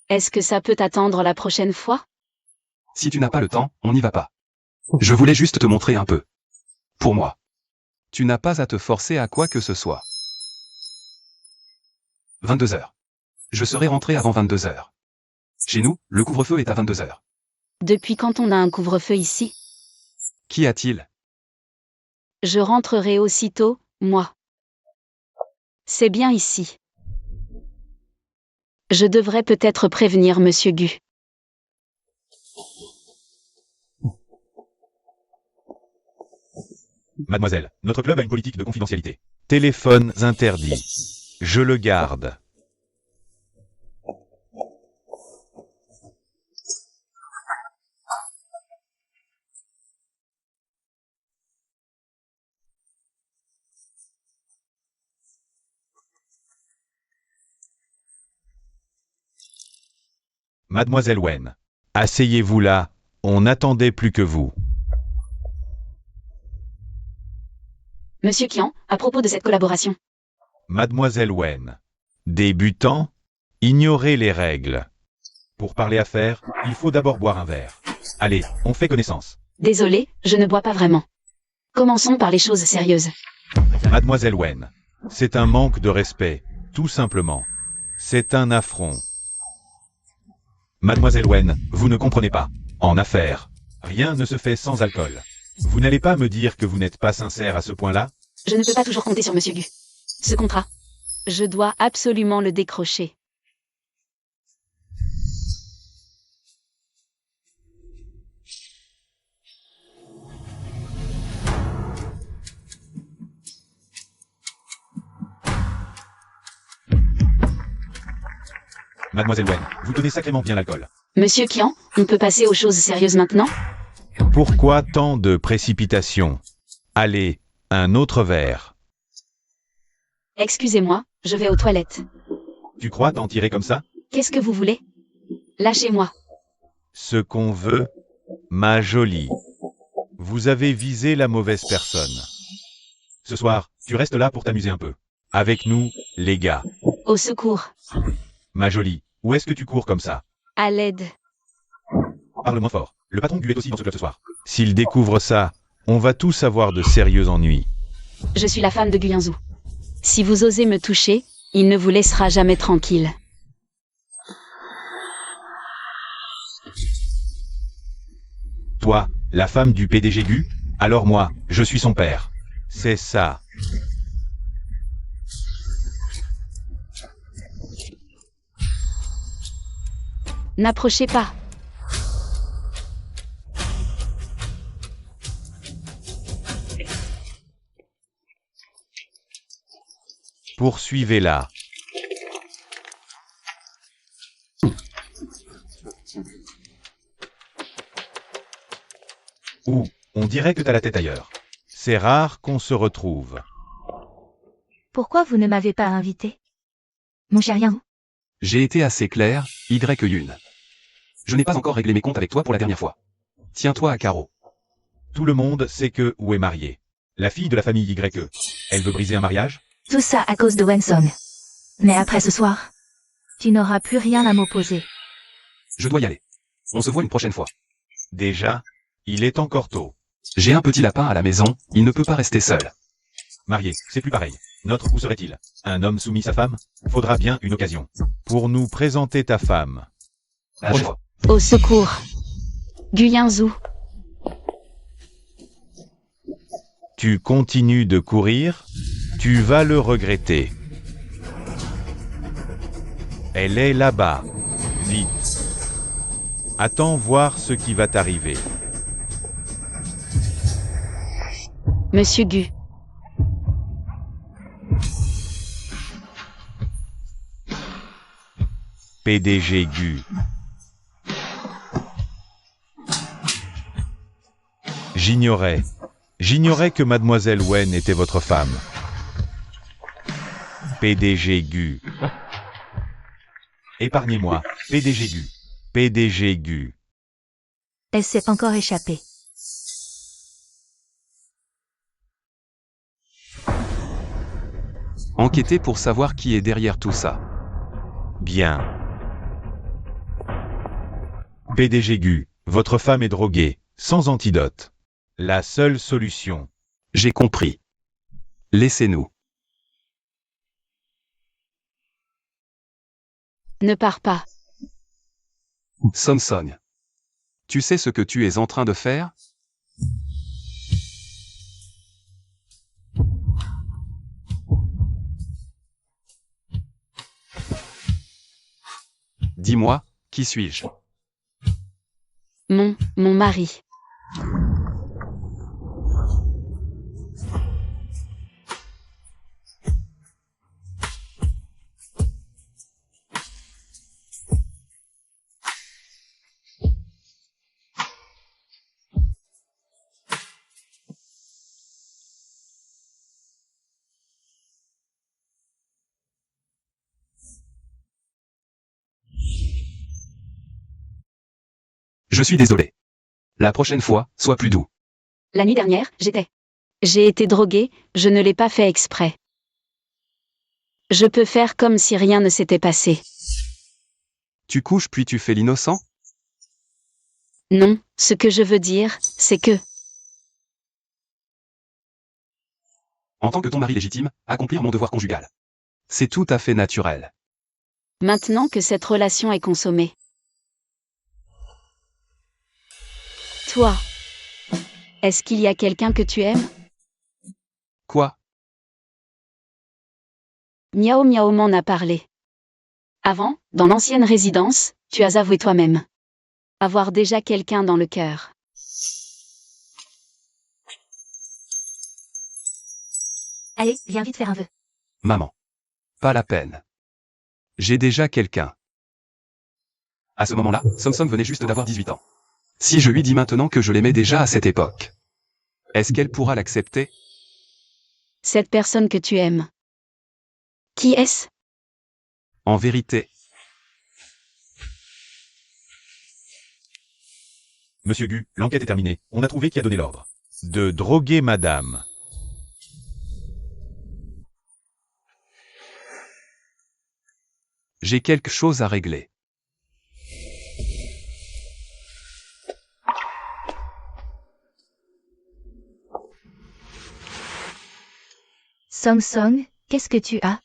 B: Est-ce que ça peut attendre la prochaine fois?
D: Si tu n'as pas le temps, on n'y va pas. Je voulais juste te montrer un peu. Pour moi. Tu n'as pas à te forcer à quoi que ce soit. 22h. Je serai rentré avant 22h. Chez nous, le couvre-feu est à 22h.
B: Depuis quand on a un couvre-feu ici?
D: Qu'y a-t-il?
B: Je rentrerai aussitôt, moi. C'est bien ici. Je devrais peut-être prévenir Monsieur Gu.
E: Mademoiselle, notre club a une politique de confidentialité.
C: Téléphones interdits. Je le garde.
E: Mademoiselle Wen.
C: Asseyez-vous là, on n'attendait plus que vous.
B: Monsieur Qian, à propos de cette collaboration.
C: Mademoiselle Wen. Débutant? Ignorez les règles.
E: Pour parler affaires, il faut d'abord boire un verre. Allez, on fait connaissance.
B: Désolé, je ne bois pas vraiment. Commençons par les choses sérieuses.
E: Mademoiselle Wen.
C: C'est un manque de respect, tout simplement. C'est un affront.
E: Mademoiselle Wen, vous ne comprenez pas. En affaires, rien ne se fait sans alcool. Vous n'allez pas me dire que vous n'êtes pas sincère à ce point-là?
B: Je ne peux pas toujours compter sur Monsieur Gu. Ce contrat. Je dois absolument le décrocher.
E: Mademoiselle Wen, vous tenez sacrément bien l'alcool.
B: Monsieur Qian, on peut passer aux choses sérieuses maintenant?
C: Pourquoi tant de précipitation? Allez, un autre verre.
B: Excusez-moi, je vais aux toilettes.
E: Tu crois t'en tirer comme ça?
B: Qu'est-ce que vous voulez? Lâchez-moi.
C: Ce qu'on veut, ma jolie. Vous avez visé la mauvaise personne.
E: Ce soir, tu restes là pour t'amuser un peu.
C: Avec nous, les gars.
B: Au secours.
E: Ma jolie, où est-ce que tu cours comme ça?
B: À l'aide.
E: Parle moins fort. Le patron Gu est aussi dans ce club ce soir.
C: S'il découvre ça, on va tous avoir de sérieux ennuis.
B: Je suis la femme de Gu Yanzu. Si vous osez me toucher, il ne vous laissera jamais tranquille.
E: Toi, la femme du PDG Gu? Alors moi, je suis son père.
C: C'est ça.
B: N'approchez pas.
C: Poursuivez-la.
E: Ouh, on dirait que t'as la tête ailleurs.
C: C'est rare qu'on se retrouve.
A: Pourquoi vous ne m'avez pas invité? Mon cher Yanzu.
D: J'ai été assez clair, Y-Yun. Je n'ai pas encore réglé mes comptes avec toi pour la dernière fois. Tiens-toi à carreau.
E: Tout le monde sait que Wu est mariée. La fille de la famille YE. Elle veut briser un mariage?
A: Tout ça à cause de Wenson. Mais après ce soir, tu n'auras plus rien à m'opposer.
D: Je dois y aller. On se voit une prochaine fois.
E: Déjà, il est encore tôt.
D: J'ai un petit lapin à la maison, il ne peut pas rester seul.
E: Marié, c'est plus pareil. Notre où serait-il? Un homme soumis à femme? Faudra bien une occasion.
C: Pour nous présenter ta femme.
D: À la prochaine fois.
B: Au secours. Gu Yanzu.
C: Tu continues de courir, tu vas le regretter. Elle est là-bas. Vite. Attends voir ce qui va t'arriver.
B: Monsieur Gu.
C: PDG Gu. J'ignorais que Mademoiselle Wen était votre femme. PDG Gu. Épargnez-moi, PDG Gu. PDG Gu.
A: Elle s'est encore échappée.
D: Enquêtez pour savoir qui est derrière tout ça.
C: Bien. PDG Gu, votre femme est droguée, sans antidote. La seule solution.
D: J'ai compris. Laissez-nous.
B: Ne pars pas.
D: Samson. Tu sais ce que tu es en train de faire? Dis-moi, qui suis-je?
B: Mon mari.
D: Je suis désolé. La prochaine fois, sois plus doux.
B: La nuit dernière, J'ai été droguée, je ne l'ai pas fait exprès. Je peux faire comme si rien ne s'était passé.
D: Tu couches puis tu fais l'innocent?
B: Non, ce que je veux dire, c'est que...
D: En tant que ton mari légitime, accomplir mon devoir conjugal. C'est tout à fait naturel.
B: Maintenant que cette relation est consommée. Toi. Est-ce qu'il y a quelqu'un que tu aimes?
D: Quoi?
B: Miao Miao m'en a parlé. Avant, dans l'ancienne résidence, tu as avoué toi-même avoir déjà quelqu'un dans le cœur.
A: Allez, viens vite faire un vœu.
D: Maman. Pas la peine. J'ai déjà quelqu'un. À ce moment-là, Samson venait juste d'avoir 18 ans. Si je lui dis maintenant que je l'aimais déjà à cette époque, est-ce qu'elle pourra l'accepter?
B: Cette personne que tu aimes. Qui est-ce?
D: En vérité,
E: Monsieur Gu, l'enquête est terminée. On a trouvé qui a donné l'ordre.
C: De droguer madame.
D: j'ai quelque chose à régler.
A: Song Song, qu'est-ce que tu as?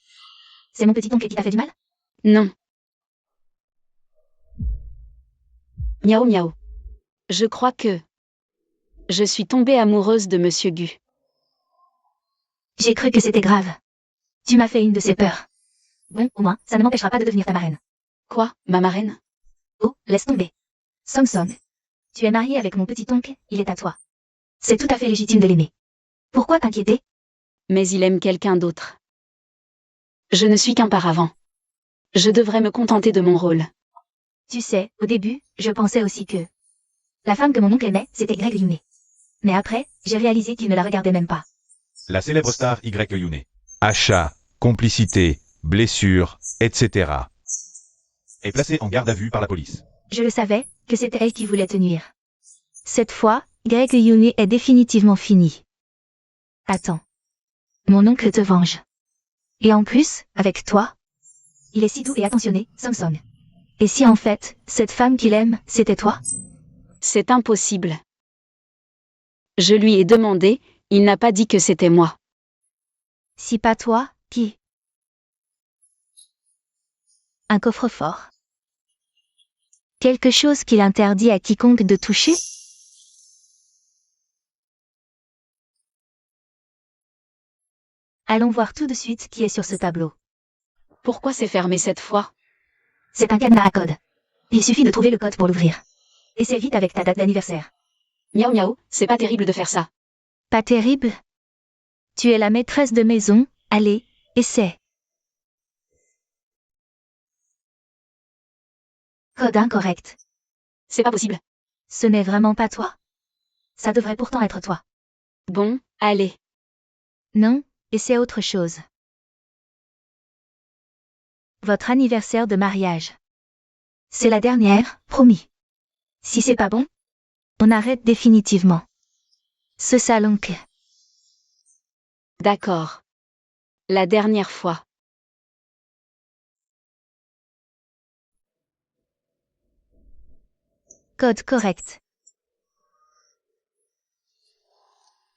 A: C'est mon petit oncle qui t'a fait du mal?
B: Non. Miao Miao. Je crois que... Je suis tombée amoureuse de Monsieur Gu.
A: J'ai cru que c'était grave. Tu m'as fait une de ces peurs. Bon, au moins, ça ne m'empêchera pas de devenir ta marraine.
B: Quoi, ma marraine?
A: Oh, laisse tomber. Song Song. Tu es marié avec mon petit oncle, il est à toi. C'est tout à fait légitime de l'aimer. Pourquoi t'inquiéter?
B: Mais il aime quelqu'un d'autre. Je ne suis qu'un paravent. Je devrais me contenter de mon rôle.
A: Tu sais, au début, je pensais aussi que... La femme que mon oncle aimait, c'était Greg Yune. Mais après, j'ai réalisé qu'il ne la regardait même pas.
E: La célèbre star Y. Yune.
C: Achat, complicité, blessure, etc.
E: Est placée en garde à vue par la police.
A: Je le savais, que c'était elle qui voulait te nuire. Cette fois, Greg Yune est définitivement fini. Attends. Mon oncle te venge. Et en plus, avec toi, il est si doux et attentionné, Song Song. Et si en fait, cette femme qu'il aime, c'était toi?
B: C'est impossible. Je lui ai demandé, il n'a pas dit que c'était moi.
A: Si pas toi, qui? Un coffre-fort. Quelque chose qu'il interdit à quiconque de toucher? Allons voir tout de suite qui est sur ce tableau.
B: Pourquoi c'est fermé cette fois?
A: C'est un cadenas à code. Il suffit de trouver le code pour l'ouvrir. Essaie vite avec ta date d'anniversaire.
B: Miaou miaou, c'est pas terrible de faire ça.
A: Pas terrible? Tu es la maîtresse de maison, allez, essaie. Code incorrect.
B: C'est pas possible.
A: Ce n'est vraiment pas toi. Ça devrait pourtant être toi.
B: Bon, allez.
A: Non, essaie autre chose. Votre anniversaire de mariage. C'est la dernière, promis. Si c'est pas bon, on arrête définitivement. Ce salonque.
B: D'accord. La dernière fois.
A: Code correct.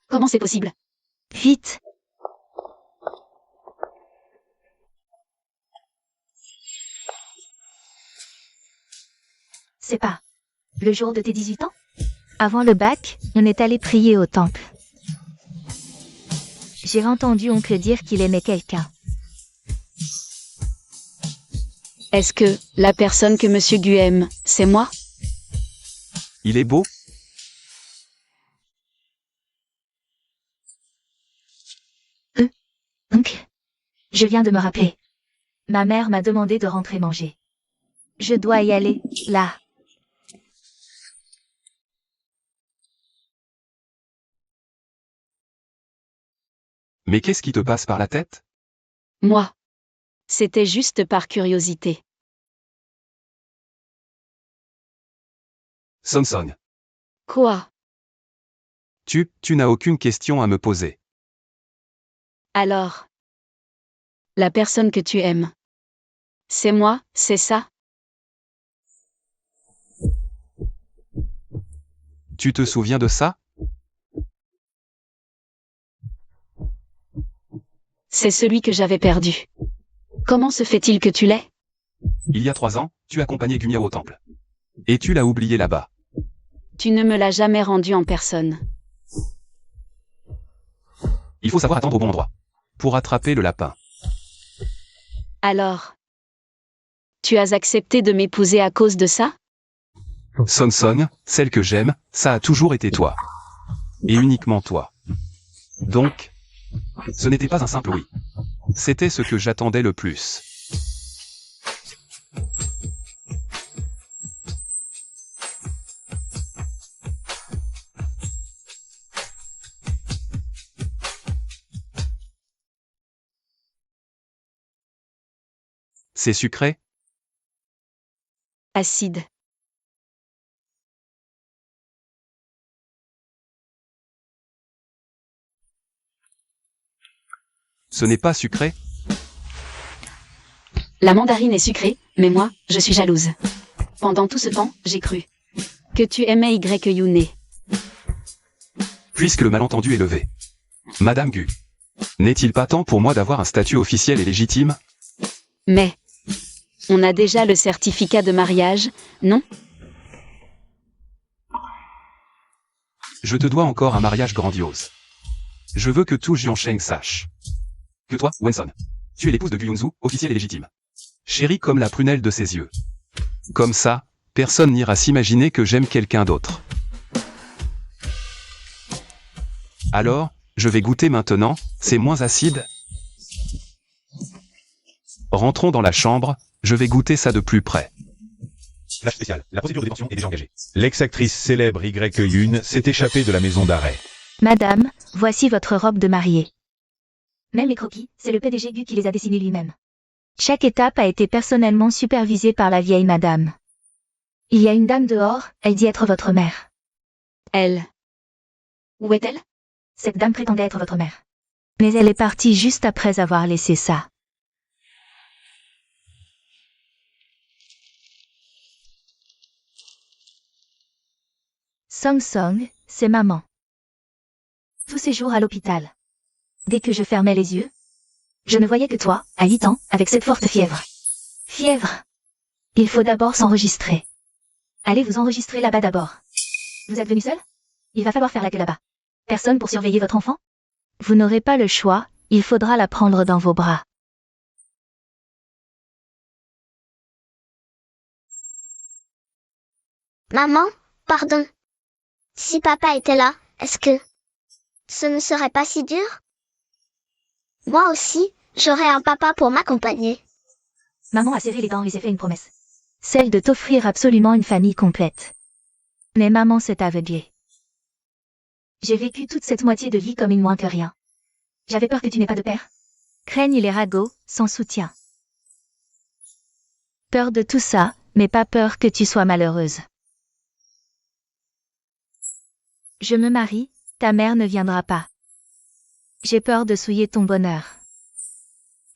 B: Comment c'est possible?
A: Vite. C'est pas le jour de tes 18 ans? Avant le bac, on est allé prier au temple. J'ai entendu oncle dire qu'il aimait quelqu'un.
B: Est-ce que la personne que Monsieur Gu aime, c'est moi?
D: Il est beau?
A: Oncle, je viens de me rappeler. Ma mère m'a demandé de rentrer manger. Je dois y aller, là.
D: Mais qu'est-ce qui te passe par la tête?
B: Moi. C'était juste par curiosité.
D: Sonson.
B: Quoi?
D: Tu n'as aucune question à me poser.
B: Alors? La personne que tu aimes. C'est moi, c'est ça?
D: Tu te souviens de ça?
B: C'est celui que j'avais perdu. Comment se fait-il que tu l'aies?
D: Il y a 3 ans, tu accompagnais Gumiao au temple. Et tu l'as oublié là-bas.
B: Tu ne me l'as jamais rendu en personne.
D: Il faut savoir attendre au bon endroit. Pour attraper le lapin.
B: Alors? Tu as accepté de m'épouser à cause de ça?
D: Sonson, celle que j'aime, ça a toujours été toi. Et uniquement toi. Donc, ce n'était pas un simple oui. C'était ce que j'attendais le plus. C'est sucré?
B: Acide.
D: Ce n'est pas sucré?
B: La mandarine est sucrée, mais moi, je suis jalouse. Pendant tout ce temps, j'ai cru que tu aimais Yune.
D: Puisque le malentendu est levé. Madame Gu. N'est-il pas temps pour moi d'avoir un statut officiel et légitime?
B: Mais on a déjà le certificat de mariage, non?
D: Je te dois encore un mariage grandiose. Je veux que tout Jiansheng sache. Que toi, Wenson, tu es l'épouse de Gu Yunzu, officielle et légitime. Chérie comme la prunelle de ses yeux. Comme ça, personne n'ira s'imaginer que j'aime quelqu'un d'autre. Alors, je vais goûter maintenant, c'est moins acide. Rentrons dans la chambre, je vais goûter ça de plus près.
E: Flash spécial. La procédure de détention est déjà engagée.
C: L'ex-actrice célèbre Y-Yun s'est échappée de la maison d'arrêt.
A: Madame, voici votre robe de mariée. Même les croquis, c'est le PDG Gu qui les a dessinés lui-même. Chaque étape a été personnellement supervisée par la vieille madame. Il y a une dame dehors, elle dit être votre mère.
B: Elle. Où est-elle?
A: Cette dame prétendait être votre mère. Mais elle est partie juste après avoir laissé ça. Song Song, c'est maman. Tous ces jours à l'hôpital. Dès que je fermais les yeux, je ne voyais que toi, à 8 ans, avec cette forte fièvre. Fièvre. Il faut d'abord s'enregistrer. Allez vous enregistrer là-bas d'abord. Vous êtes venu seul? Il va falloir faire la queue là-bas. Personne pour surveiller votre enfant? Vous n'aurez pas le choix, Il faudra la prendre dans vos bras.
F: Maman, pardon. Si papa était là, est-ce que ce ne serait pas si dur? Moi aussi, j'aurais un papa pour m'accompagner.
A: Maman a serré les dents et s'est fait une promesse. Celle de t'offrir absolument une famille complète. Mais maman s'est aveuglée. J'ai vécu toute cette moitié de vie comme une moins que rien. J'avais peur que tu n'aies pas de père. Craignent les ragots, sans soutien. Peur de tout ça, mais pas peur que tu sois malheureuse. Je me marie, ta mère ne viendra pas. J'ai peur de souiller ton bonheur.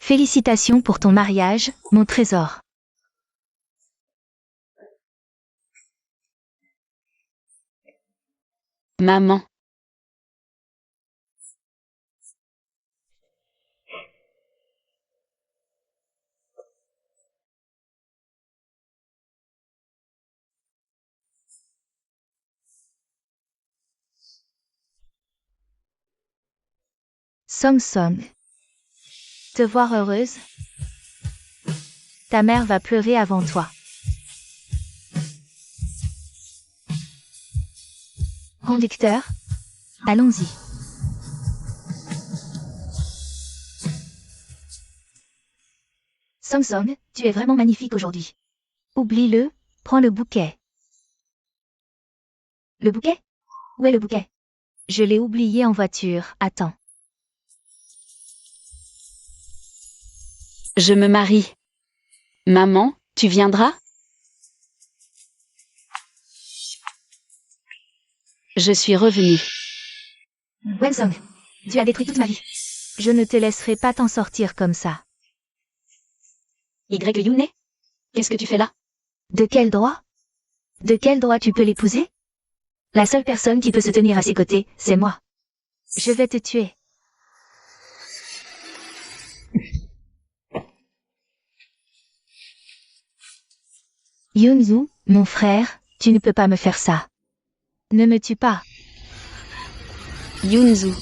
A: Félicitations pour ton mariage, mon trésor.
B: Maman.
A: Song Song. Te voir heureuse? Ta mère va pleurer avant toi. Conducteur, allons-y. Song Song, tu es vraiment magnifique aujourd'hui. Oublie-le, prends le bouquet. Le bouquet? Où est le bouquet? Je l'ai oublié en voiture, attends.
B: Je me marie. Maman, tu viendras? Je suis revenue.
A: Wensong, tu as détruit toute ma vie. Je ne te laisserai pas t'en sortir comme ça.
B: Y Yune? Qu'est-ce que tu fais là?
A: De quel droit? De quel droit tu peux l'épouser? La seule personne qui peut se tenir à ses côtés, c'est moi. Je vais te tuer. Yunzu, mon frère, tu ne peux pas me faire ça. Ne me tue pas.
B: Yunzu.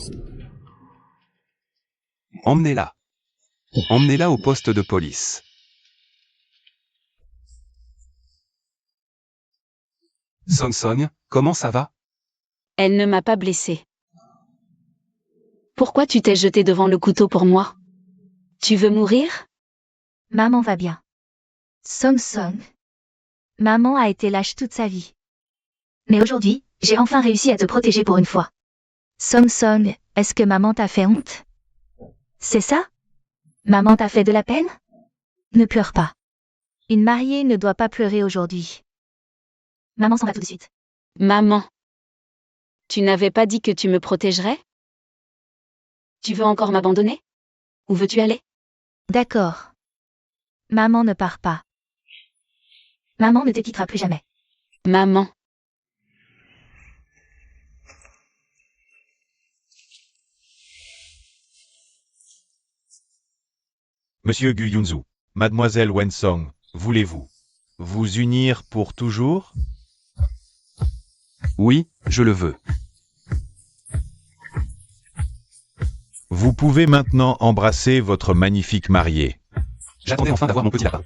D: Emmenez-la. Emmenez-la au poste de police. Song Song, comment ça va?
B: Elle ne m'a pas blessée. Pourquoi tu t'es jeté devant le couteau pour moi? Tu veux mourir?
A: Maman va bien. Song Song. Maman a été lâche toute sa vie. Mais aujourd'hui, j'ai enfin réussi à te protéger pour une fois. Song Song, est-ce que maman t'a fait honte? C'est ça? Maman t'a fait de la peine? Ne pleure pas. Une mariée ne doit pas pleurer aujourd'hui. Maman s'en va tout de suite.
B: Maman. Tu n'avais pas dit que tu me protégerais? Tu veux encore m'abandonner? Où veux-tu aller?
A: D'accord. Maman ne part pas. Maman ne te quittera plus jamais.
B: Maman.
C: Monsieur Gu Yunzu, Mademoiselle Wensong, voulez-vous vous unir pour toujours?
D: Oui, je le veux.
C: Vous pouvez maintenant embrasser votre magnifique mariée.
D: J'attendais enfin d'avoir mon petit lapin.